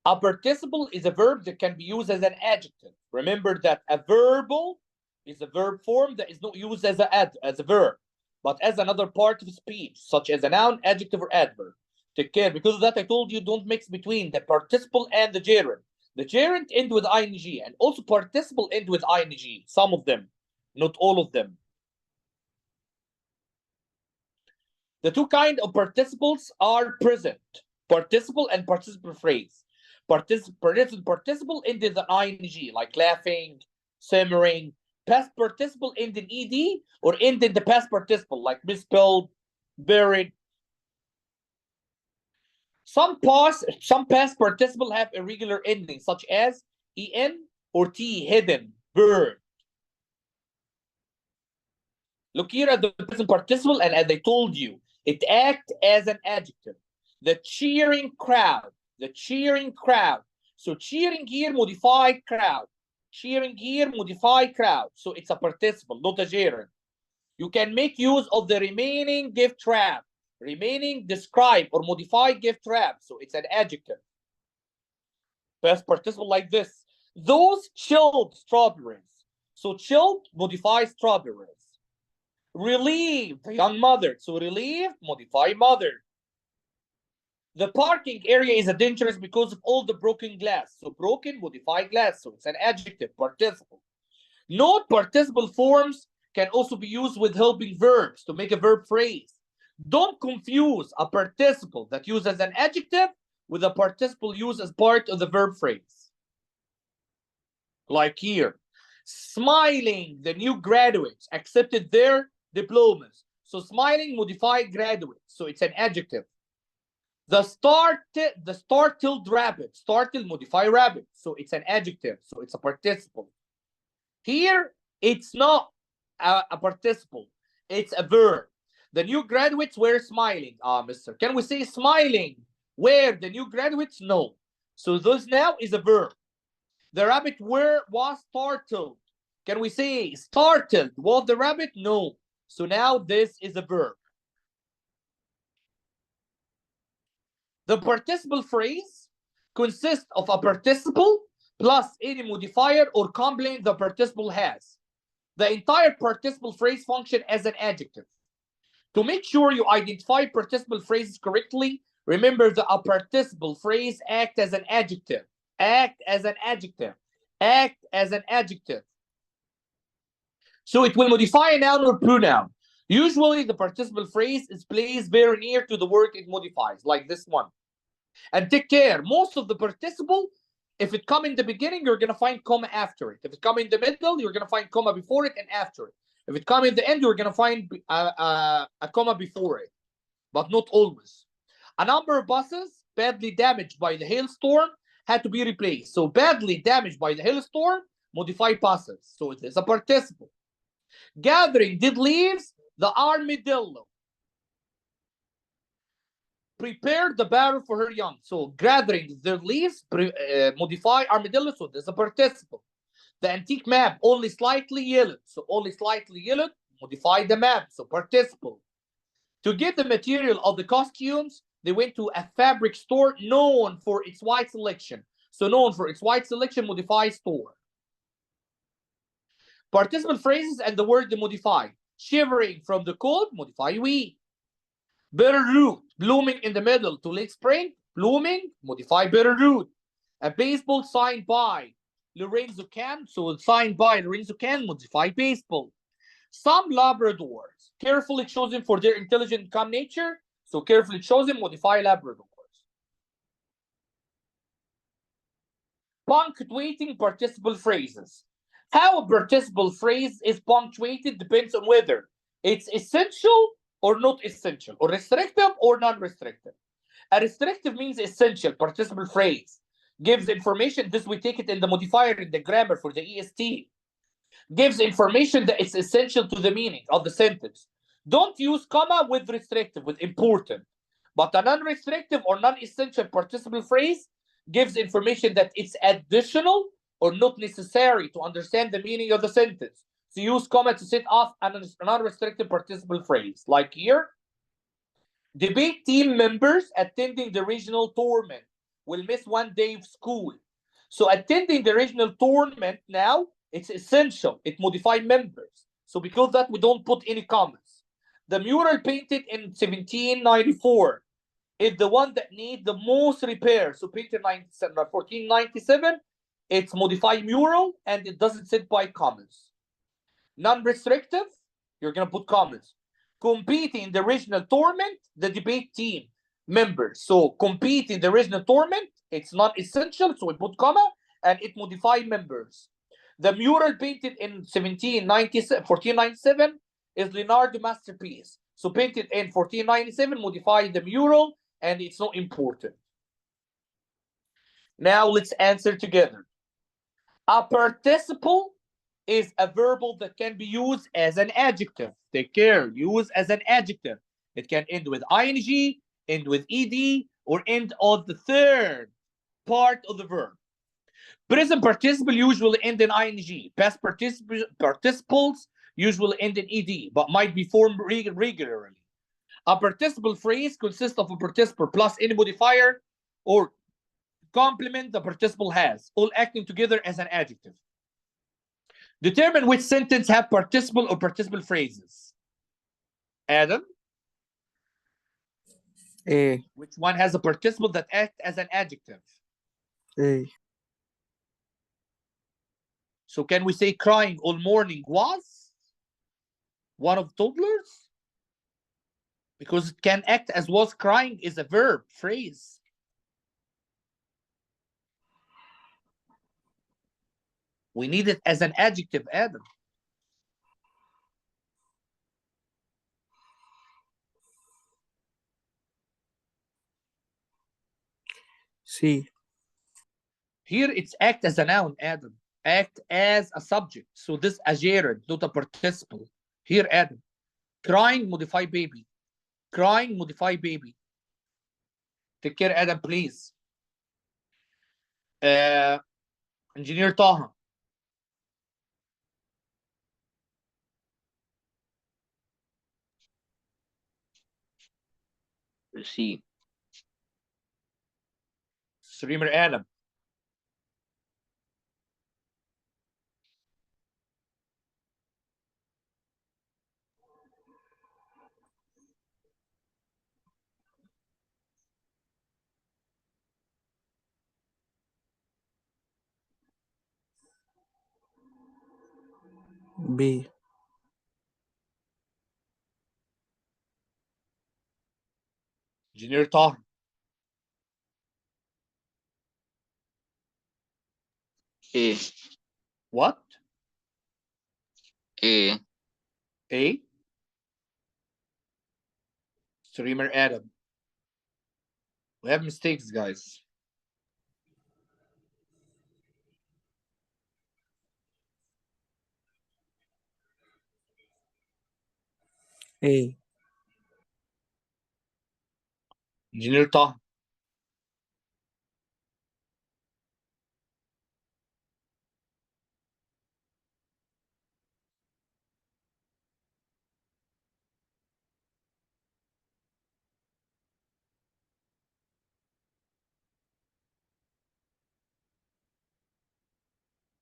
A participle is a verb that can be used as an adjective. Remember that a verbal is a verb form that is not used as a verb, but as another part of speech, such as a noun, adjective, or adverb. Take care. Because of that, I told you don't mix between the participle and the gerund. The gerund end with ing, and also participle end with ing. Some of them, not all of them. The 2 kinds of participles are present participle and participle phrase. Participle ended in ing, like laughing, simmering. Past participle end in ed, or end in the past participle, like misspelled, buried. Some past participle have irregular endings, such as en or t, hidden, bird. Look here at the present participle, and as I told you, it acts as an adjective. The cheering crowd. The cheering crowd. So cheering here, modified crowd. Cheering here, modified crowd. So it's a participle, not a gerund. You can make use of the remaining gift wrap. Remaining describe or modified gift wrap. So it's an adjective. Past participle like this. Those chilled strawberries. So chilled, modified strawberries. Relieved, young mother. So relieved, modify mother. The parking area is dangerous because of all the broken glass. So broken, modify glass. So it's an adjective, participle. Note participle forms can also be used with helping verbs to make a verb phrase. Don't confuse a participle that uses an adjective with a participle used as part of the verb phrase. Like here, smiling, the new graduates accepted their diplomas. So smiling, modified graduate. So it's an adjective. The startled rabbit. Startled, modify rabbit. So it's an adjective. So it's a participle. Here, it's not a participle. It's a verb. The new graduates were smiling. Mister, can we say smiling were the new graduates? No. So this now is a verb. The rabbit was startled. Can we say startled was the rabbit? No. So now this is a verb. The participle phrase consists of a participle plus any modifier or complement the participle has. The entire participle phrase functions as an adjective. To make sure you identify participle phrases correctly, remember that a participle phrase acts as an adjective. Act as an adjective. Act as an adjective. So it will modify a noun or pronoun. Usually the participle phrase is placed very near to the word it modifies, like this one. And take care, most of the participle, if it come in the beginning, you're going to find comma after it. If it come in the middle, you're going to find comma before it and after it. If it comes in the end, you're gonna find a comma before it, but not always. A number of buses badly damaged by the hailstorm had to be replaced. So badly damaged by the hailstorm, modify buses. So it is a participle. Gathering dead leaves, the armadillo prepared the barrel for her young. So gathering the leaves, modify armadillo. So there's a participle. The antique map only slightly yellowed. So only slightly yellowed, modify the map. So participle. To get the material of the costumes, they went to a fabric store known for its wide selection. So known for its wide selection, modify store. Participle phrases and the word they modify. Shivering from the cold, modify we. Bitterroot, blooming in the middle to late spring, blooming, modify bitterroot. A baseball signed by Lorenzo Can, so signed by Lorenzo Can, modify baseball. Some Labradors, carefully chosen for their intelligent and calm nature, so carefully chosen, modify Labradors. Punctuating participle phrases. How a participle phrase is punctuated depends on whether it's essential or not essential, or restrictive or non-restrictive. A restrictive means essential participle phrase. Gives information, this we take it in the modifier in the grammar for the EST. Gives information that it's essential to the meaning of the sentence. Don't use comma with restrictive, with important. But a non-restrictive or non-essential participle phrase gives information that it's additional or not necessary to understand the meaning of the sentence. So use comma to set off a non-restrictive participle phrase. Like here, debate team members attending the regional tournament will miss one day of school. So attending the regional tournament now, it's essential. It modifies members. So because that, we don't put any commas. The mural painted in 1794 is the one that needs the most repair. So painted in 1497, it's modified mural and it doesn't sit by commas. Non-restrictive, you're going to put commas. Competing in the regional tournament, the debate team members. So compete in the regional tournament, it's not essential, so we put comma, and it modify members. The mural painted in 1497 is Leonardo masterpiece. So painted in 1497, modify the mural, and it's not important. Now let's answer together. A participle is a verbal that can be used as an adjective. Take care, use as an adjective. It can end with ing, end with ed, or end on the third part of the verb. Present participle usually end in ing. Past participles usually end in ed, but might be formed regularly. A participle phrase consists of a participle plus any modifier or complement the participle has, all acting together as an adjective. Determine which sentence have participle or participle phrases. Adam? A. Which one has a participle that acts as an adjective? A. So can we say crying all morning was one of toddlers? Because it can act as was. Crying is a verb phrase. We need it as an adjective, Adam. C. Here it's act as a noun, Adam. Act as a subject. So this a gerund, not a participle. Here, Adam. Crying, modify baby. Crying, modify baby. Take care, Adam, please. Engineer Taha. C. Streamer Adam. B. Engineer Taha. A. What? A. A. Streamer Adam. We have mistakes, guys. A. Engineer Taha.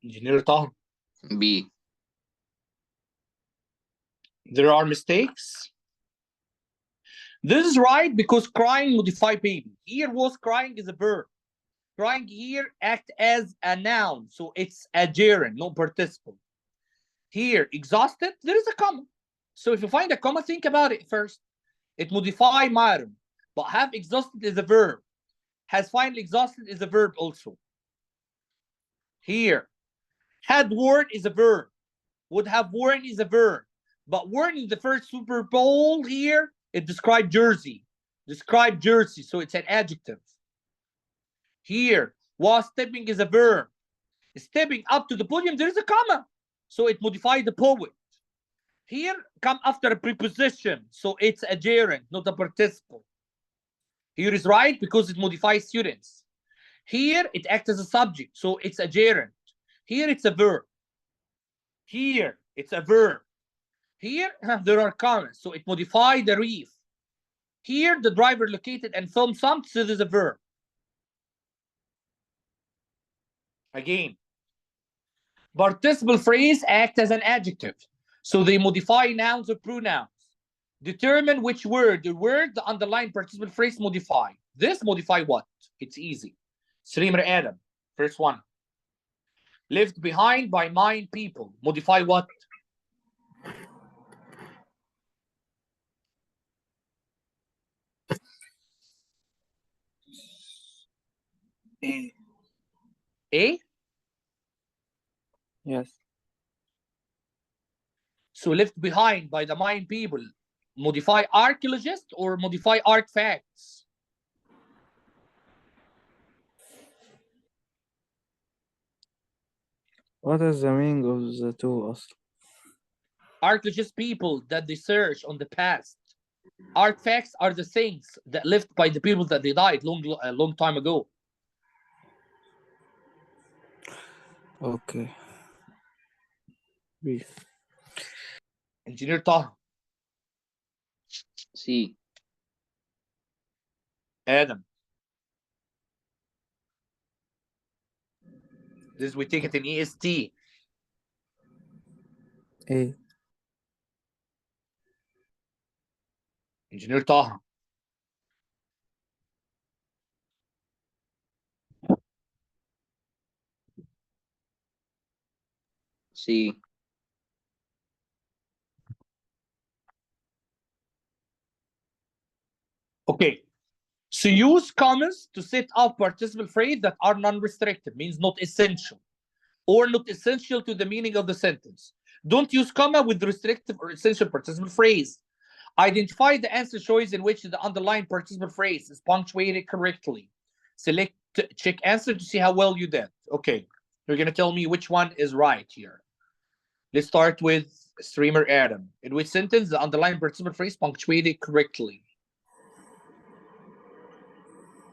Engineer Taha. B. There are mistakes. This is right because crying modify baby. Here was crying is a verb. Crying here act as a noun, so it's a gerund, not participle. Here, exhausted, there is a comma. So if you find a comma, think about it first. It modify Myron, but have exhausted is a verb. Has finally exhausted is a verb also. Here, had worn is a verb. Would have worn is a verb. But worn in the first Super Bowl here, it described jersey. Described jersey, so it's an adjective. Here, was stepping is a verb. Stepping up to the podium, there is a comma. So it modified the poet. Here, come after a preposition. So it's a gerund, not a participle. Here is right because it modifies students. Here, it acts as a subject. So it's a gerund. Here, it's a verb. Here, it's a verb. Here, there are commas. So it modified the reef. Here, the driver located and filmed something. So there's a verb. Again, participle phrase act as an adjective. So they modify nouns or pronouns. Determine which word. The word the underlying participle phrase modify. This modify what? It's easy. Streamer Adam. First one. Left behind by mind people. Modify what? A. A? Yes. So left behind by the mind people. Modify archaeologist or modify artifacts? What is the meaning of the two أصلا? Archaeologist people that they search on the past. Artifacts are the things that left by the people that they died a long time ago. Okay. B. Engineer Taha. C. Adam. This we take it in EST. A. Engineer Taha. C. Okay. So use commas to set up participle phrase that are non-restrictive, means not essential, or not essential to the meaning of the sentence. Don't use comma with restrictive or essential participle phrase. Identify the answer choice in which the underlying participle phrase is punctuated correctly. Select check answer to see how well you did. Okay, you're gonna tell me which one is right here. Let's start with streamer Adam. In which sentence the underlying participle phrase punctuated correctly?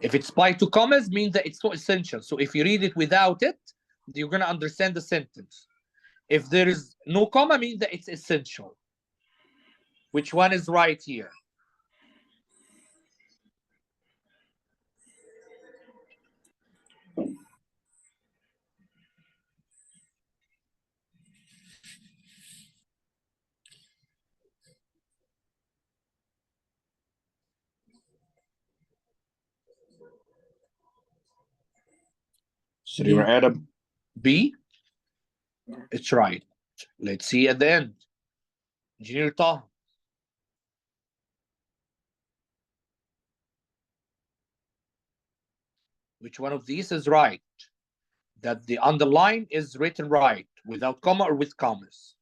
If it's by two commas, means that it's not essential. So if you read it without it, you're gonna understand the sentence. If there is no comma, means that it's essential. Which one is right here? Streamer Adam. B? It's right. Let's see at the end. Engineer Taha. Which one of these is right? That the underline is written right, without comma or with commas?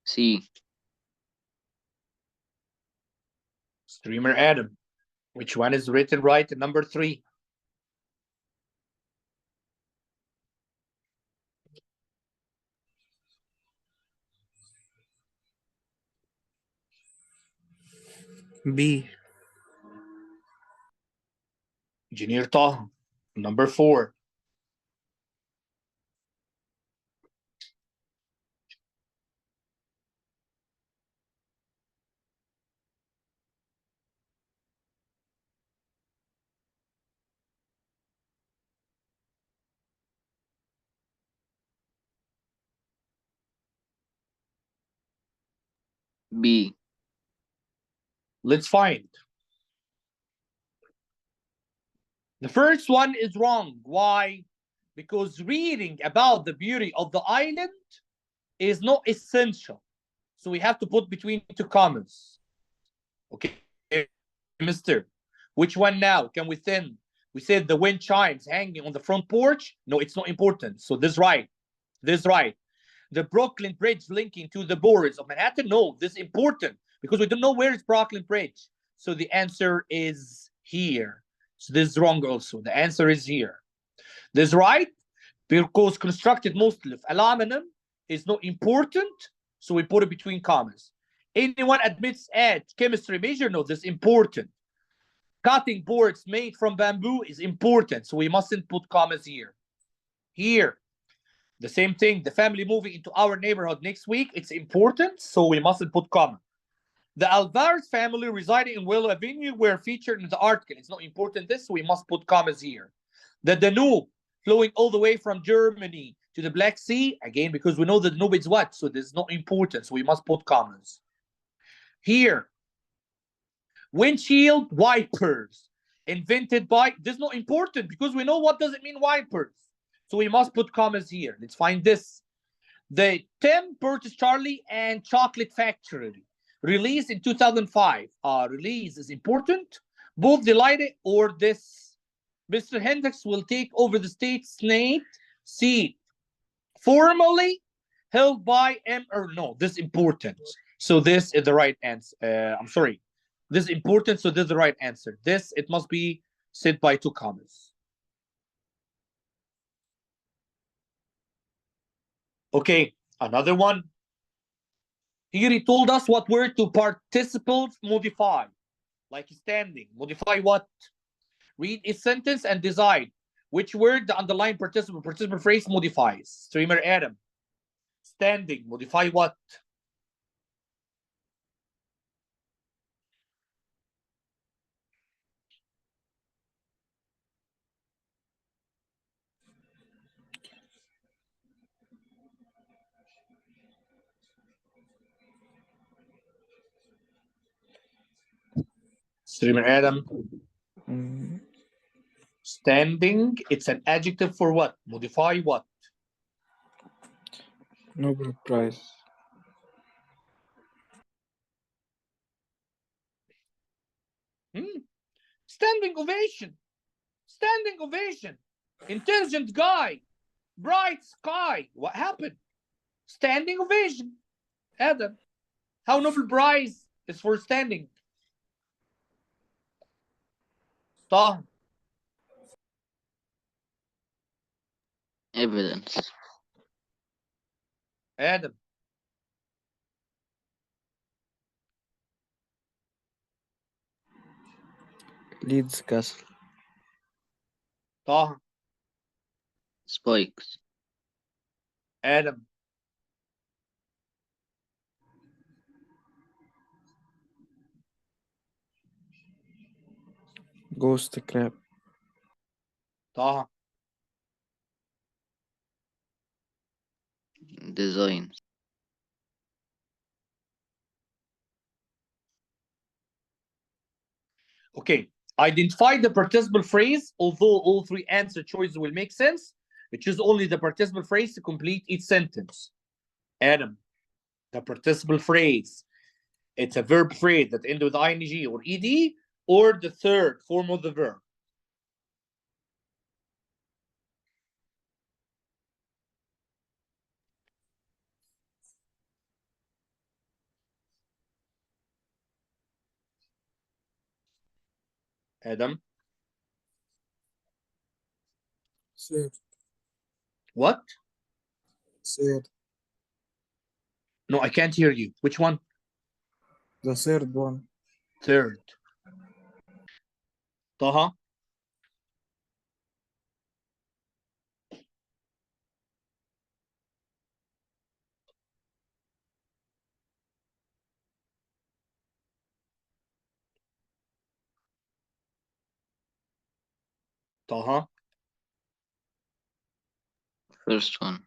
C. Streamer Adam. Which one is written right in number 3? B. Engineer Taha. Number 4. B. Let's find. The first one is wrong. Why? Because reading about the beauty of the island is not essential. So we have to put between 2 commas. Okay, mister. Which one now? Can we thin? We said the wind chimes hanging on the front porch. No, it's not important. So this right. This right. The Brooklyn Bridge linking to the boroughs of Manhattan. No, this is important because we don't know where is Brooklyn Bridge. So the answer is here. So this is wrong also. The answer is here. This is right because constructed mostly of aluminum is not important. So we put it between commas. Anyone admits at chemistry major? No, this is important. Cutting boards made from bamboo is important. So we mustn't put commas here. Here. The same thing. The family moving into our neighborhood next week. It's important. So we mustn't put comma. The Alvarez family residing in Willow Avenue were featured in the article. It's not important this, so we must put commas here. The Danube flowing all the way from Germany to the Black Sea, again, because we know the Danube is what, so this is not important, so we must put commas. Here, windshield wipers invented by, this is not important because we know what does it mean wipers. So we must put commas here. Let's find this. The Tim Curtis Charlie and Chocolate Factory. Released in 2005. Release is important. Both delighted or this. Mr. Hendricks will take over the state Senate seat. Formally held by or no, this is important. So this is the right answer. I'm sorry. This is important, so this is the right answer. This, it must be said by 2 commas. Okay, another one. Here he told us what word to participles modify. Like standing. Modify what? Read a sentence and decide which word the underlying participle phrase modifies. Streamer Adam. Standing. Modify what? Streamer Adam. Mm, Standing. It's an adjective for what? Modify what? Nobel Prize. Standing ovation. Standing ovation. Intelligent guy. Bright sky. What happened? Standing ovation. Adam. How Nobel Prize is for standing. Taha. Evidence. Adam. Leeds Castle. Taha. Spikes. Adam. Ghost Crab. Taha. Designs. Okay. Identify the participle phrase. Although all 3 answer choices will make sense, choose only the participle phrase to complete each sentence. Adam. The participle phrase. It's a verb phrase that ends with ing or ed, or the third form of the verb. Adam. Third. What? Third. No, I can't hear you. Which one? The third one. Third. Taha. Taha. First one.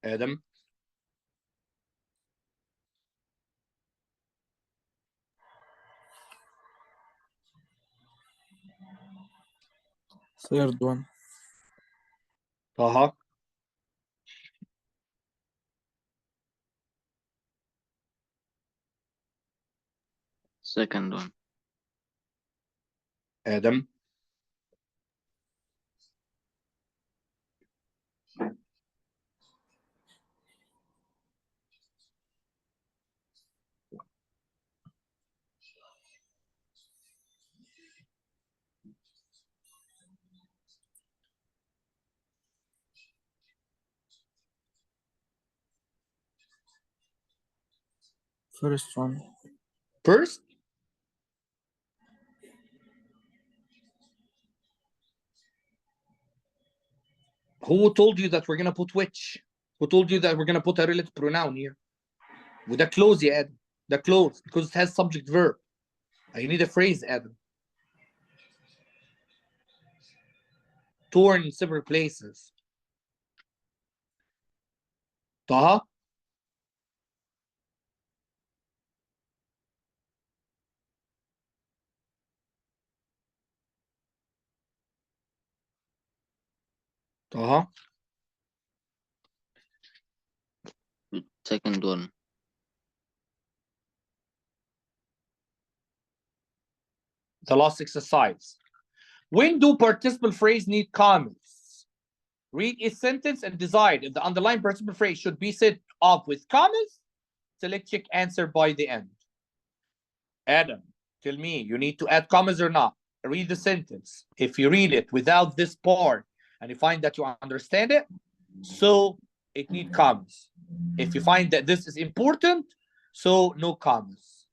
Adam. Third one. Taha. Second one. Adam. First one. First. Who told you that we're gonna put which? Who told you that we're gonna put a relative pronoun here? With the clause, yeah, Adam. The clause, because it has subject verb. You need a phrase, Adam. Torn in several places. Taha. Taha. Second one. The last exercise. When do participle phrase need commas? Read a sentence and decide if the underlying participle phrase should be set off with commas. Select check answer by the end. Adam, tell me, you need to add commas or not? Read the sentence. If you read it without this part and you find that you understand it, so it needs commas. If you find that this is important, so no commas.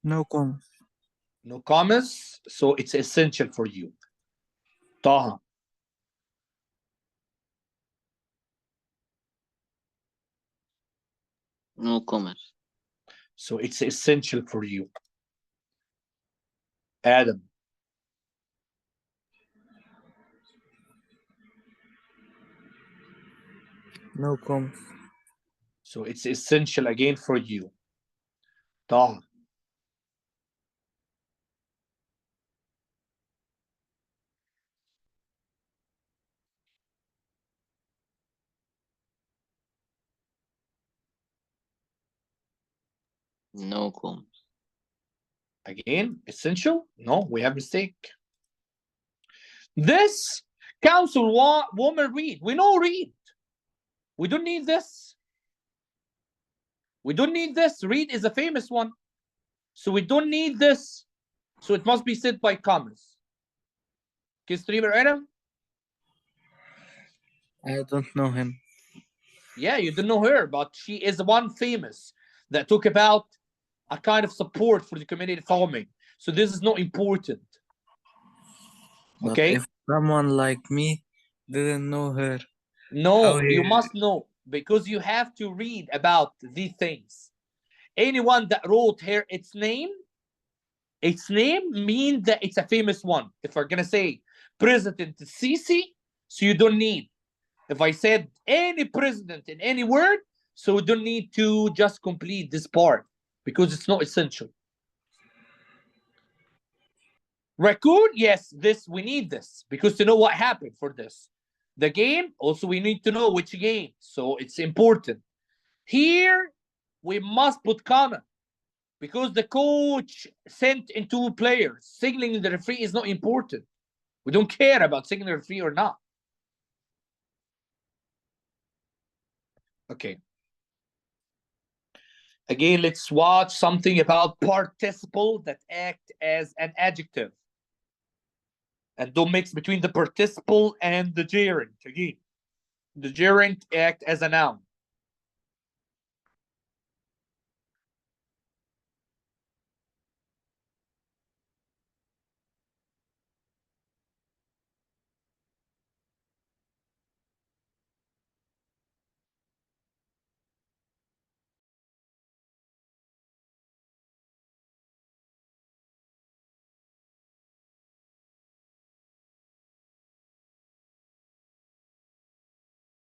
No commas. No commas, so it's essential for you. Taha. No commas. So it's essential for you. Adam. No commas. So it's essential again for you. Taha. No commas. Again, essential? No, we have mistake. This councilwoman read. We know read. We don't need this. We don't need this. Read is a famous one. So we don't need this. So it must be said by commas. Can streamer Adam? I don't know him. Yeah, you don't know her, but she is one famous that talk about a kind of support for the community farming. So this is not important. But Okay? if someone like me didn't know her, No, how you he- must know because you have to read about these things. Anyone that wrote here its name means that it's a famous one. If we're gonna say President Sisi, so you don't need. If I said any president in any word, so we don't need to just complete this part because it's not essential. Raccoon, yes, this we need this because to know what happened for this. The game, also we need to know which game, so it's important. Here, we must put comma Because the coach sent in 2 players. Signaling the referee is not important. We don't care about signaling the referee or not. Okay. Again, let's watch something about participle that act as an adjective. And don't mix between the participle and the gerund. Again, the gerund act as a noun.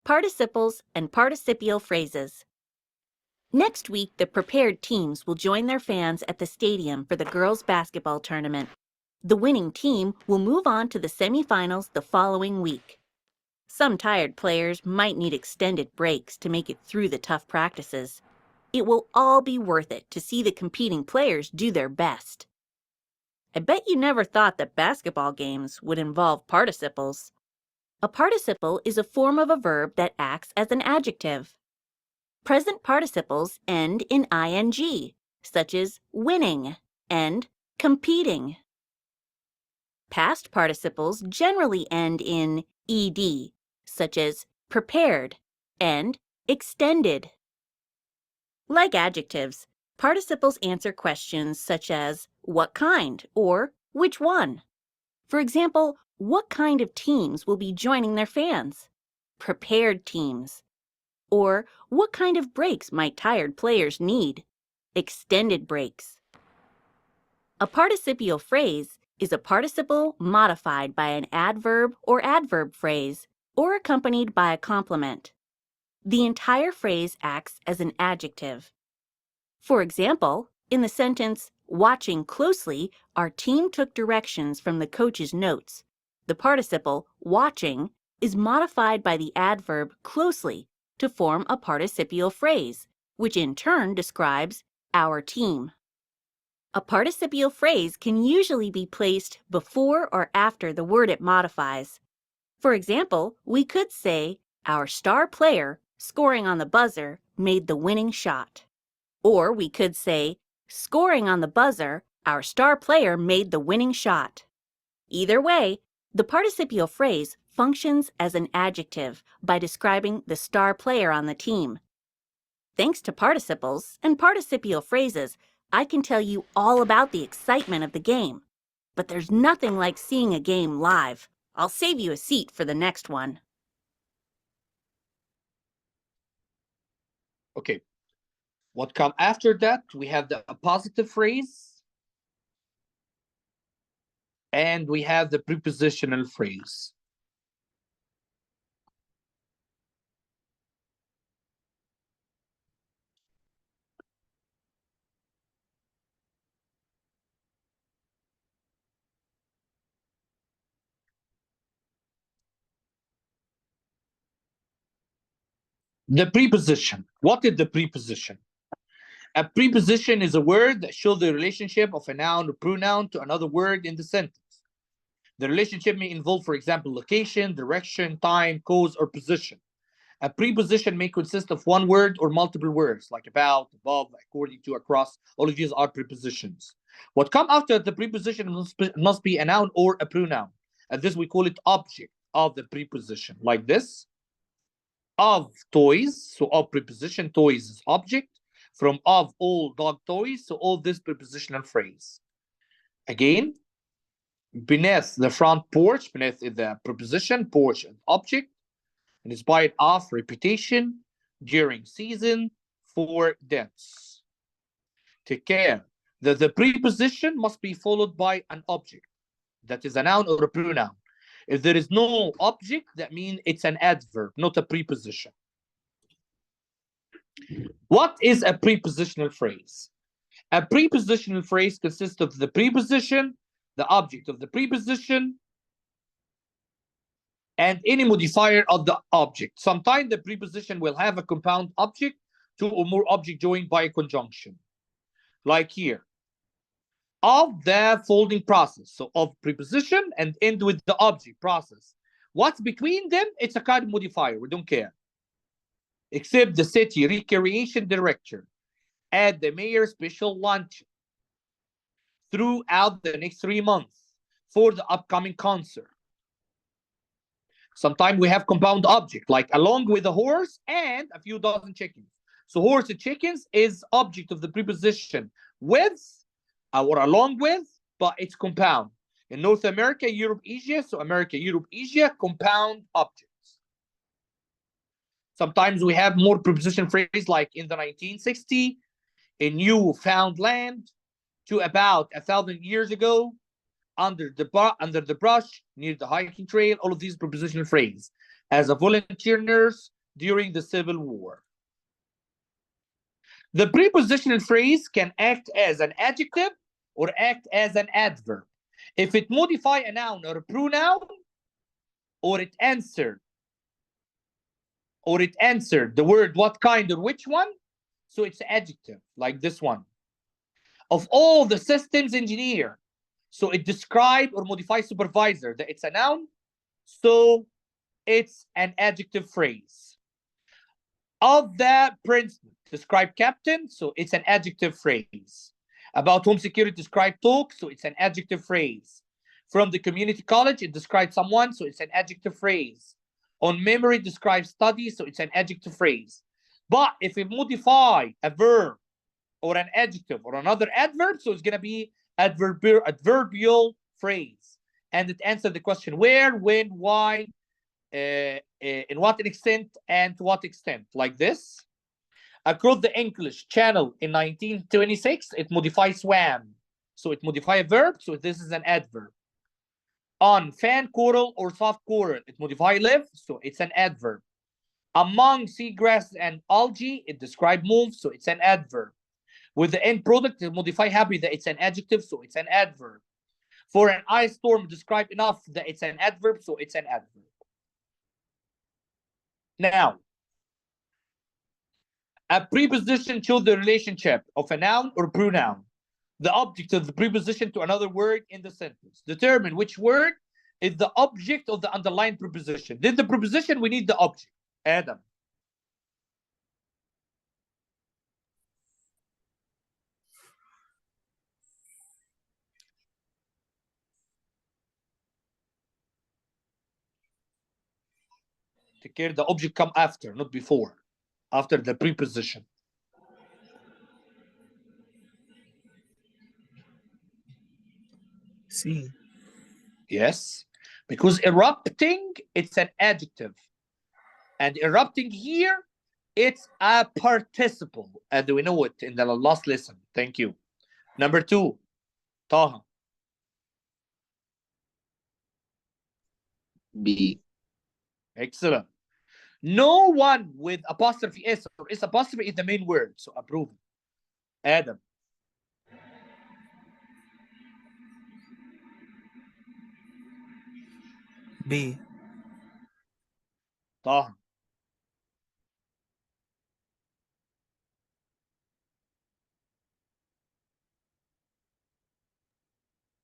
Participles and participial phrases. Next week, the prepared teams will join their fans at the stadium for the girls' basketball tournament. The winning team will move on to the semifinals the following week. Some tired players might need extended breaks to make it through the tough practices. It will all be worth it to see the competing players do their best. I bet you never thought that basketball games would involve participles. A participle is a form of a verb that acts as an adjective. Present participles end in ing, such as winning and competing. Past participles generally end in ed, such as prepared and extended. Like adjectives, participles answer questions such as what kind or which one. For example, what kind of teams will be joining their fans? Prepared teams. Or what kind of breaks might tired players need? Extended breaks. A participial phrase is a participle modified by an adverb or adverb phrase or accompanied by a complement. The entire phrase acts as an adjective. For example, in the sentence, watching closely, our team took directions from the coach's notes. The participle watching is modified by the adverb closely to form a participial phrase, which in turn describes our team. A participial phrase can usually be placed before or after the word it modifies. For example, we could say, our star player, scoring on the buzzer, made the winning shot. Or we could say, scoring on the buzzer, our star player made the winning shot. Either way, the participial phrase functions as an adjective by describing the star player on the team. Thanks to participles and participial phrases, I can tell you all about the excitement of the game. But there's nothing like seeing a game live. I'll save you a seat for the next one. Okay. What comes after that? We have the appositive phrase. And we have the prepositional phrase. The preposition. What is the preposition? A preposition is a word that shows the relationship of a noun or pronoun to another word in the sentence. The relationship may involve, for example, location, direction, time, cause, or position. A preposition may consist of one word or multiple words, like about, above, according to, across. All of these are prepositions. What comes after the preposition must be a noun or a pronoun. And this we call it object of the preposition, like this. Of toys, so of preposition, toys is object. From of all dog toys, so all this prepositional phrase. Again, beneath the front porch, beneath is the preposition, porch is object, and in spite of reputation, during season, for dance. Take care that the preposition must be followed by an object, that is a noun or a pronoun. If there is no object, that means it's an adverb, not a preposition. What is a prepositional phrase? A prepositional phrase consists of the preposition, the object of the preposition, and any modifier of the object. Sometimes the preposition will have a compound object, two or more objects joined by a conjunction. like here. Of the folding process. So of preposition and end with the object process. What's between them? It's a kind of modifier. We don't care. Except the city recreation director at the mayor's special lunch throughout the next 3 months for the upcoming concert. Sometimes we have compound object, like along with a horse and a few dozen chickens. So horse and chickens is object of the preposition with or along with, but it's compound. In North America, Europe, Asia, so America, Europe, Asia, compound objects. Sometimes we have more preposition phrase like in the 1960s, in Newfoundland, to about 1,000 years ago, under the brush, near the hiking trail, all of these prepositional phrases, as a volunteer nurse during the Civil War. The prepositional phrase can act as an adjective or act as an adverb. If it modify a noun or a pronoun, or it answered the word what kind or which one, so it's an adjective, like this one. Of all the systems engineer, so it describe or modify supervisor, that it's a noun, so it's an adjective phrase. Of the principal, describe captain, so it's an adjective phrase. About home security, describe talk, so it's an adjective phrase. From the community college, it describes someone, so it's an adjective phrase. On memory, describes study, so it's an adjective phrase. But if we modify a verb or an adjective or another adverb, so it's going to be adverbial phrase. And it answers the question where, when, why, in what extent, and to what extent, like this. Across the English Channel in 1926, it modifies swam. So it modifies a verb, so this is an adverb. On fan coral or soft coral, it modifies live, so it's an adverb. Among seagrass and algae, it describes move, so it's an adverb. With the end product, it modifies happy, that it's an adjective, so it's an adverb. For an ice storm, describe enough, that it's an adverb, so it's an adverb. Now, a preposition shows the relationship of a noun or pronoun, the object of the preposition to another word in the sentence. Determine which word is the object of the underlying preposition. Then the preposition, we need the object. Adam. Take care, the object come after, not before. After the preposition. C. Yes, because erupting, it's an adjective. And erupting here, it's a participle. And we know it in the last lesson. Thank you. Number 2, Taha. B. Excellent. No one with apostrophe S or S apostrophe is the main word, so approve. Adam. B. Taha.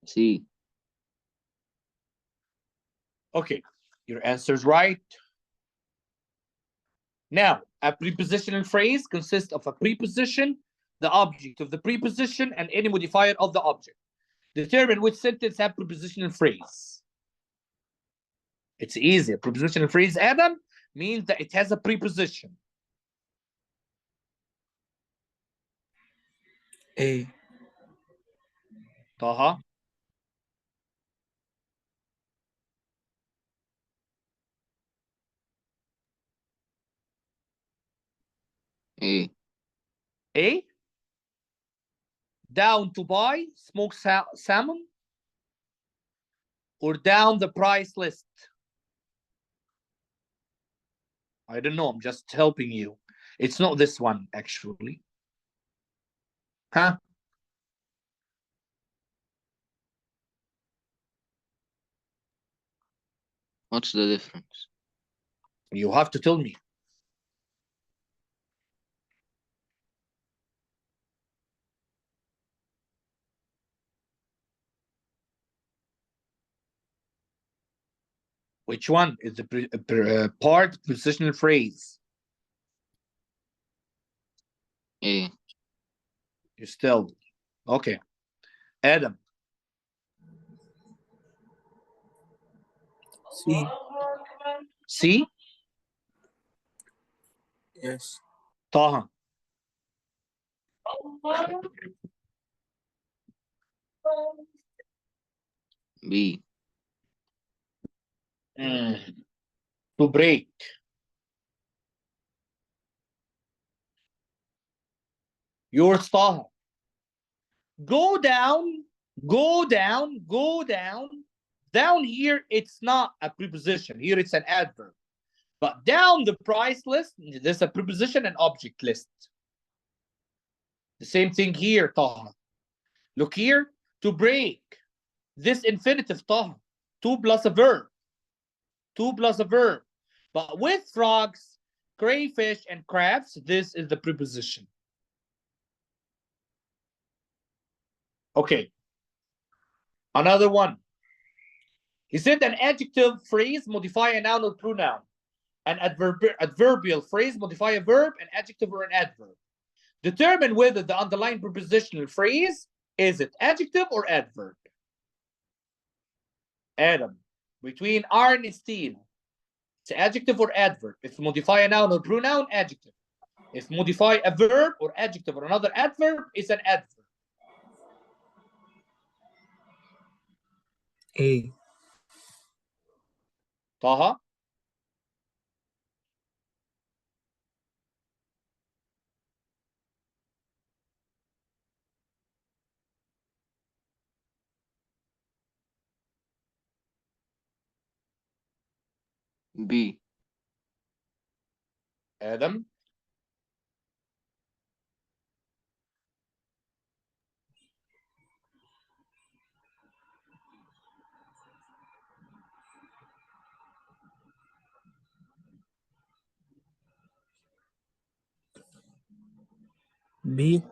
C. Okay, your answer is right. Now, a prepositional phrase consists of a preposition, the object of the preposition, and any modifier of the object. Determine which sentence have prepositional phrase. It's easy. A prepositional phrase, Adam, means that it has a preposition. A. Taha. A. A. Down to buy smoked salmon, or down the price list? I don't know. I'm just helping you. It's not this one, actually. Huh? What's the difference? You have to tell me. Which one is the part prepositional phrase? A. You still okay. Adam. C. C. Yes. Taha. B. To break. Yours, Taha. Go down, go down, go down. Down here, it's not a preposition. Here, it's an adverb. But down the price list, there's a preposition and object list. The same thing here, Taha. Look here, to break. This infinitive, Taha. To plus a verb. To plus a verb. But with frogs, crayfish, and crabs, this is the preposition. Okay. Another one. He said an adjective phrase modify a noun or pronoun. An adverbial phrase modify a verb, an adjective, or an adverb. Determine whether the underlying prepositional phrase is it adjective or adverb. Adam, between iron and steel, it's adjective or adverb. If modify a noun or pronoun, adjective. If modify a verb or adjective or another adverb, it's an adverb. A. Taha. B. Adam. B.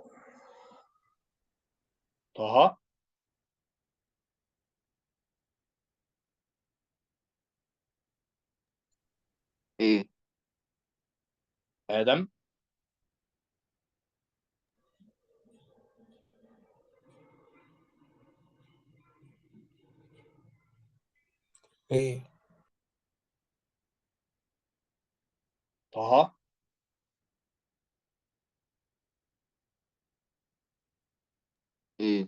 Taha. A. Adam. A. Taha. A.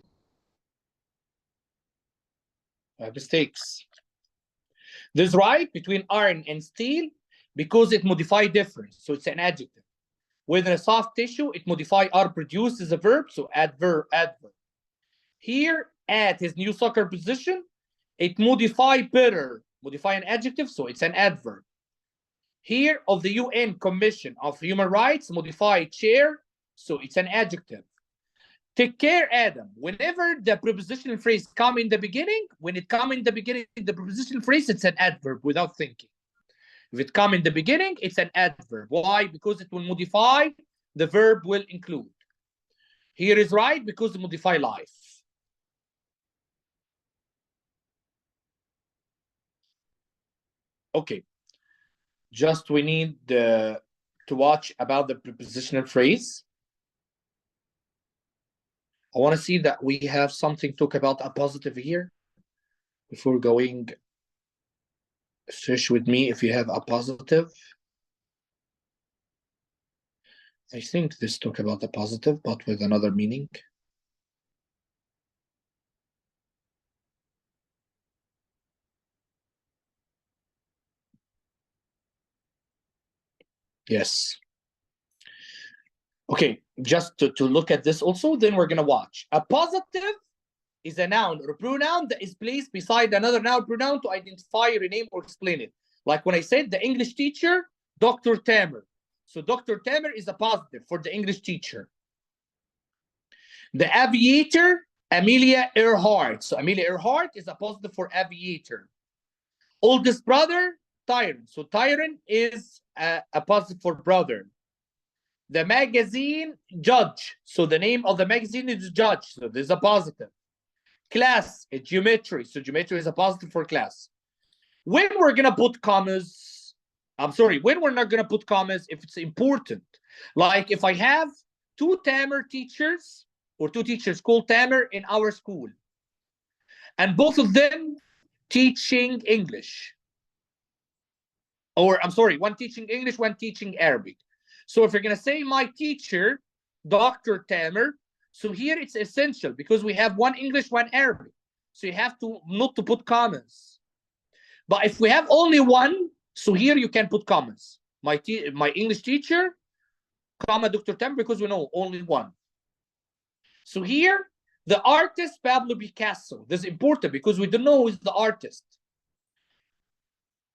Mistakes. There's right between iron and steel because it modify difference, so it's an adjective. Within a soft tissue, it modify are produced as a verb, so adverb. Here, at his new soccer position, it modify better, modify an adjective, so it's an adverb. Here, of the UN Commission of Human Rights, modify chair, so it's an adjective. Take care, Adam. Whenever the prepositional phrase come in the beginning, when it come in the beginning, the prepositional phrase, it's an adverb without thinking. If it come in the beginning, it's an adverb. Why? Because it will modify, the verb will include. Here is right because it modify life. Okay. Just we need to watch about the prepositional phrase. I want to see that we have something to talk about a positive here before going. Search with me if you have a positive. I think this talk about the positive, but with another meaning. Yes. Okay, just to look at this also, then we're going to watch. A positive is a noun or a pronoun that is placed beside another noun pronoun to identify, rename, or explain it. Like when I said the English teacher, Dr. Tamer. So Dr. Tamer is a positive for the English teacher. The aviator, Amelia Earhart. So Amelia Earhart is a positive for aviator. Oldest brother, Tyron. So Tyron is a positive for brother. The magazine, Judge. So the name of the magazine is Judge. So this is a positive. Class, geometry. So geometry is a positive for class. When we're gonna put commas, when we're not gonna put commas if it's important. Like if I have two Tamer teachers or two teachers called Tamer in our school, and both of them teaching English. Or one teaching English, one teaching Arabic. So if you're gonna say my teacher, Dr. Tamer, so here it's essential because we have one English, one Arabic. So you have to not to put commas. But if we have only one, so here you can put commas. My English teacher, comma Dr. Tamer, because we know only one. So here, the artist Pablo Picasso. This is important because we don't know who's the artist.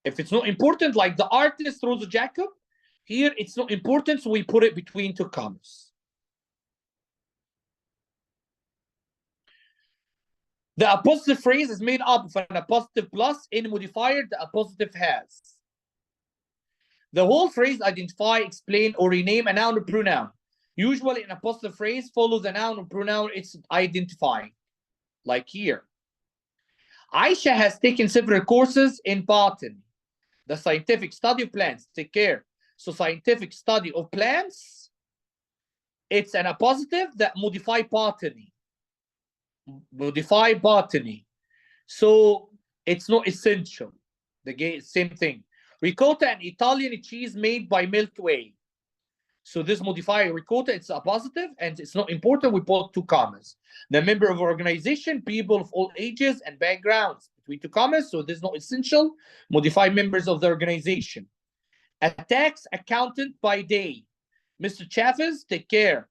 If it's not important, like the artist Rosa Jacob, here it's not important, so we put it between two commas. The appositive phrase is made up of an appositive plus any modifier the appositive has. The whole phrase identify, explain, or rename a noun or pronoun. Usually an appositive phrase follows a noun or pronoun it's identifying. Like here. Aisha has taken several courses in botany, the scientific study of plants. Take care. So scientific study of plants, it's an appositive that modify botany. Modify botany. So it's not essential. The same thing. Ricotta, an Italian cheese made by Milky Way. So this modifier ricotta, it's a positive and it's not important. We put two commas. The member of organization, people of all ages and backgrounds, between two commas. So this is not essential. Modify members of the organization. A tax accountant by day. Mr. Chavez, take care.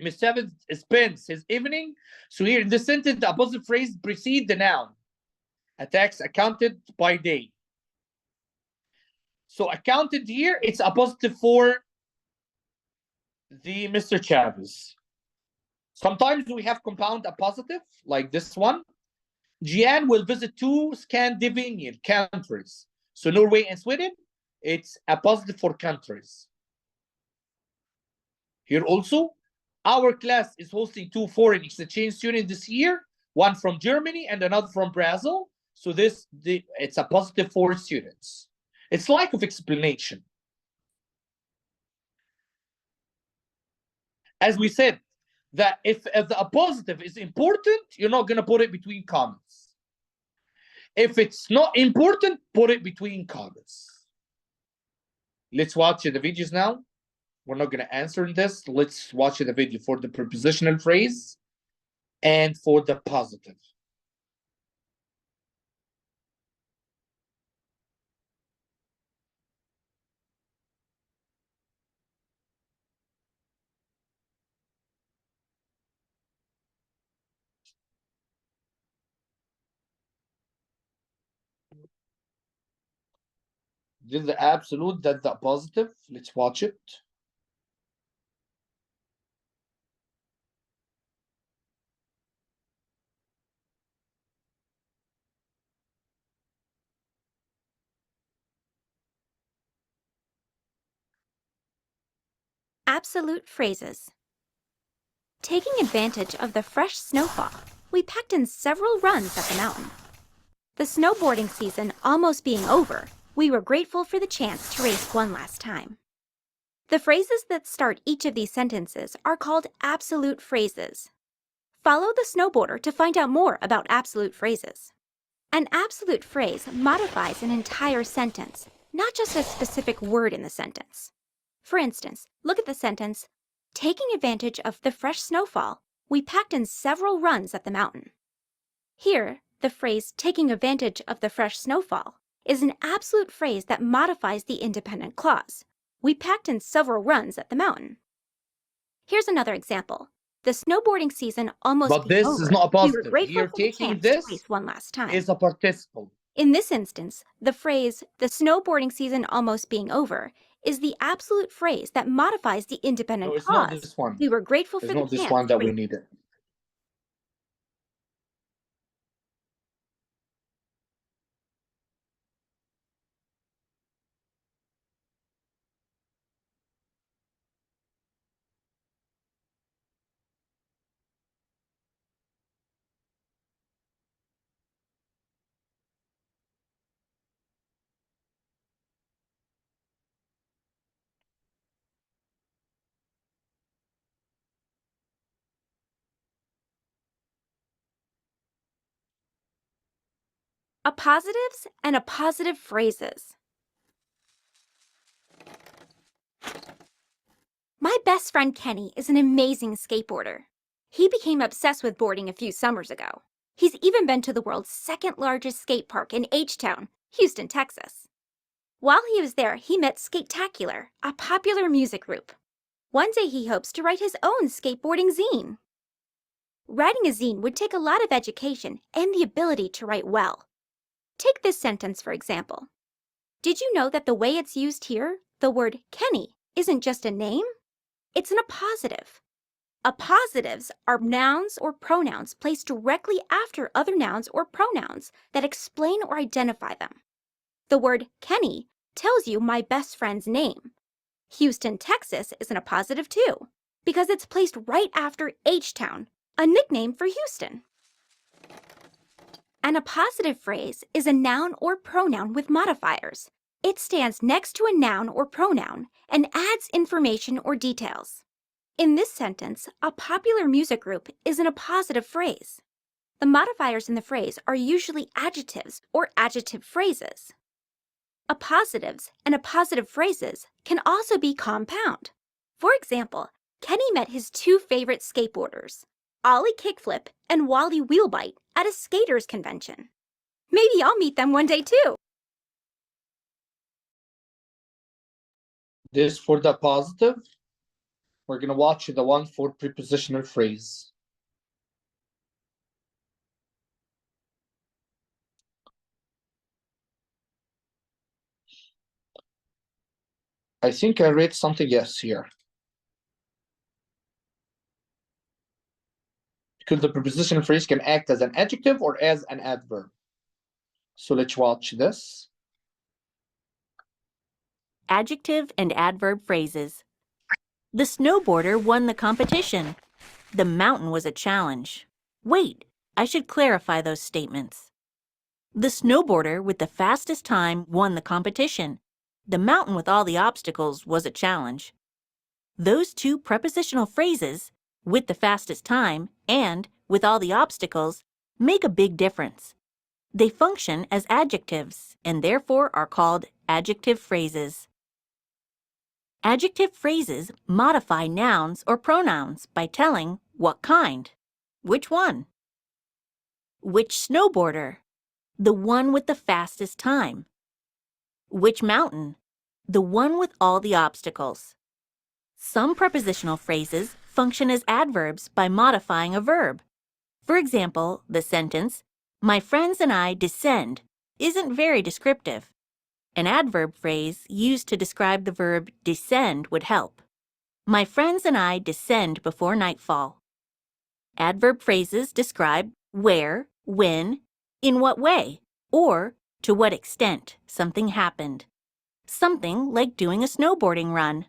Mr. Chavez spends his evening. So here in this sentence, the appositive phrase precedes the noun. A tax accountant by day. So accountant here, it's a positive for the Mr. Chavez. Sometimes we have compound a positive, like this one. Gian will visit two Scandinavian countries. So Norway and Sweden, it's a positive for countries. Here also, our class is hosting two foreign exchange students this year, one from Germany and another from Brazil. So it's a positive for students. It's lack of explanation. As we said, that if the appositive is important, you're not going to put it between commas. If it's not important, put it between commas. Let's watch the videos now. We're not going to answer this. Let's watch the video for the prepositional phrase and for the positive. This is the absolute, that's the positive. Let's watch it. Absolute phrases. Taking advantage of the fresh snowfall, we packed in several runs up the mountain. The snowboarding season almost being over, we were grateful for the chance to race one last time. The phrases that start each of these sentences are called absolute phrases. Follow the snowboarder to find out more about absolute phrases. An absolute phrase modifies an entire sentence, not just a specific word in the sentence. For instance, look at the sentence, taking advantage of the fresh snowfall, we packed in several runs up the mountain. Here, the phrase taking advantage of the fresh snowfall is an absolute phrase that modifies the independent clause. We packed in several runs at the mountain. Here's another example. The snowboarding season almost But this over. is not a We were positive. grateful Here, for the taking chance to this race one last time. is a participle. In this instance, the phrase, the snowboarding season almost being over, is the absolute phrase that modifies the independent No, it's clause. not this one. We were grateful It's for the not this chance one to that we race. needed. Appositives and appositive phrases. My best friend Kenny is an amazing skateboarder. He became obsessed with boarding a few summers ago. He's even been to the world's second largest skate park in H-Town, Houston, Texas. While he was there, he met Skate-tacular, a popular music group. One day he hopes to write his own skateboarding zine. Writing a zine would take a lot of education and the ability to write well. Take this sentence, for example. Did you know that the way it's used here, the word Kenny, isn't just a name? It's an appositive. Appositives are nouns or pronouns placed directly after other nouns or pronouns that explain or identify them. The word Kenny tells you my best friend's name. Houston, Texas is an appositive too, because it's placed right after H-Town, a nickname for Houston. An appositive phrase is a noun or pronoun with modifiers. It stands next to a noun or pronoun and adds information or details. In this sentence, a popular music group is an appositive phrase. The modifiers in the phrase are usually adjectives or adjective phrases. Appositives and appositive phrases can also be compound. For example, Kenny met his two favorite skateboarders, Ollie Kickflip and Wally Wheelbite, at a skaters convention. Maybe I'll meet them one day too. This for the positive. We're going to watch the one for prepositional phrase. I think I read something, yes, here. Because the prepositional phrase can act as an adjective or as an adverb. So let's watch this. Adjective and adverb phrases. The snowboarder won the competition. The mountain was a challenge. Wait, I should clarify those statements. The snowboarder with the fastest time won the competition. The mountain with all the obstacles was a challenge. Those two prepositional phrases, with the fastest time and with all the obstacles, make a big difference. They function as adjectives and therefore are called adjective phrases. Adjective phrases modify nouns or pronouns by telling what kind. Which one? Which snowboarder? The one with the fastest time. Which mountain? The one with all the obstacles. Some prepositional phrases function as adverbs by modifying a verb. For example, the sentence, "My friends and I descend," isn't very descriptive. An adverb phrase used to describe the verb descend would help. My friends and I descend before nightfall. Adverb phrases describe where, when, in what way, or to what extent something happened. Something like doing a snowboarding run.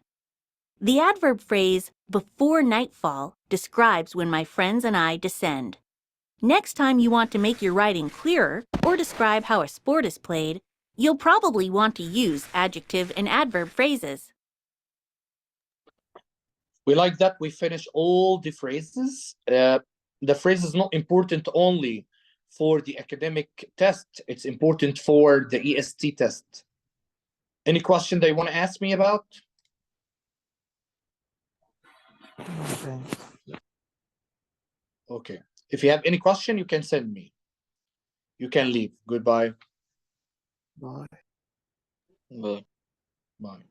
The adverb phrase before nightfall describes when my friends and I descend. Next time you want to make your writing clearer or describe how a sport is played, you'll probably want to use adjective and adverb phrases. We like that we finish all the phrases. The phrase is not important only for the academic test. It's important for the EST test. Any question they want to ask me about? Okay. Okay. If you have any question, you can send me. You can leave. Goodbye. Bye. Bye. Bye.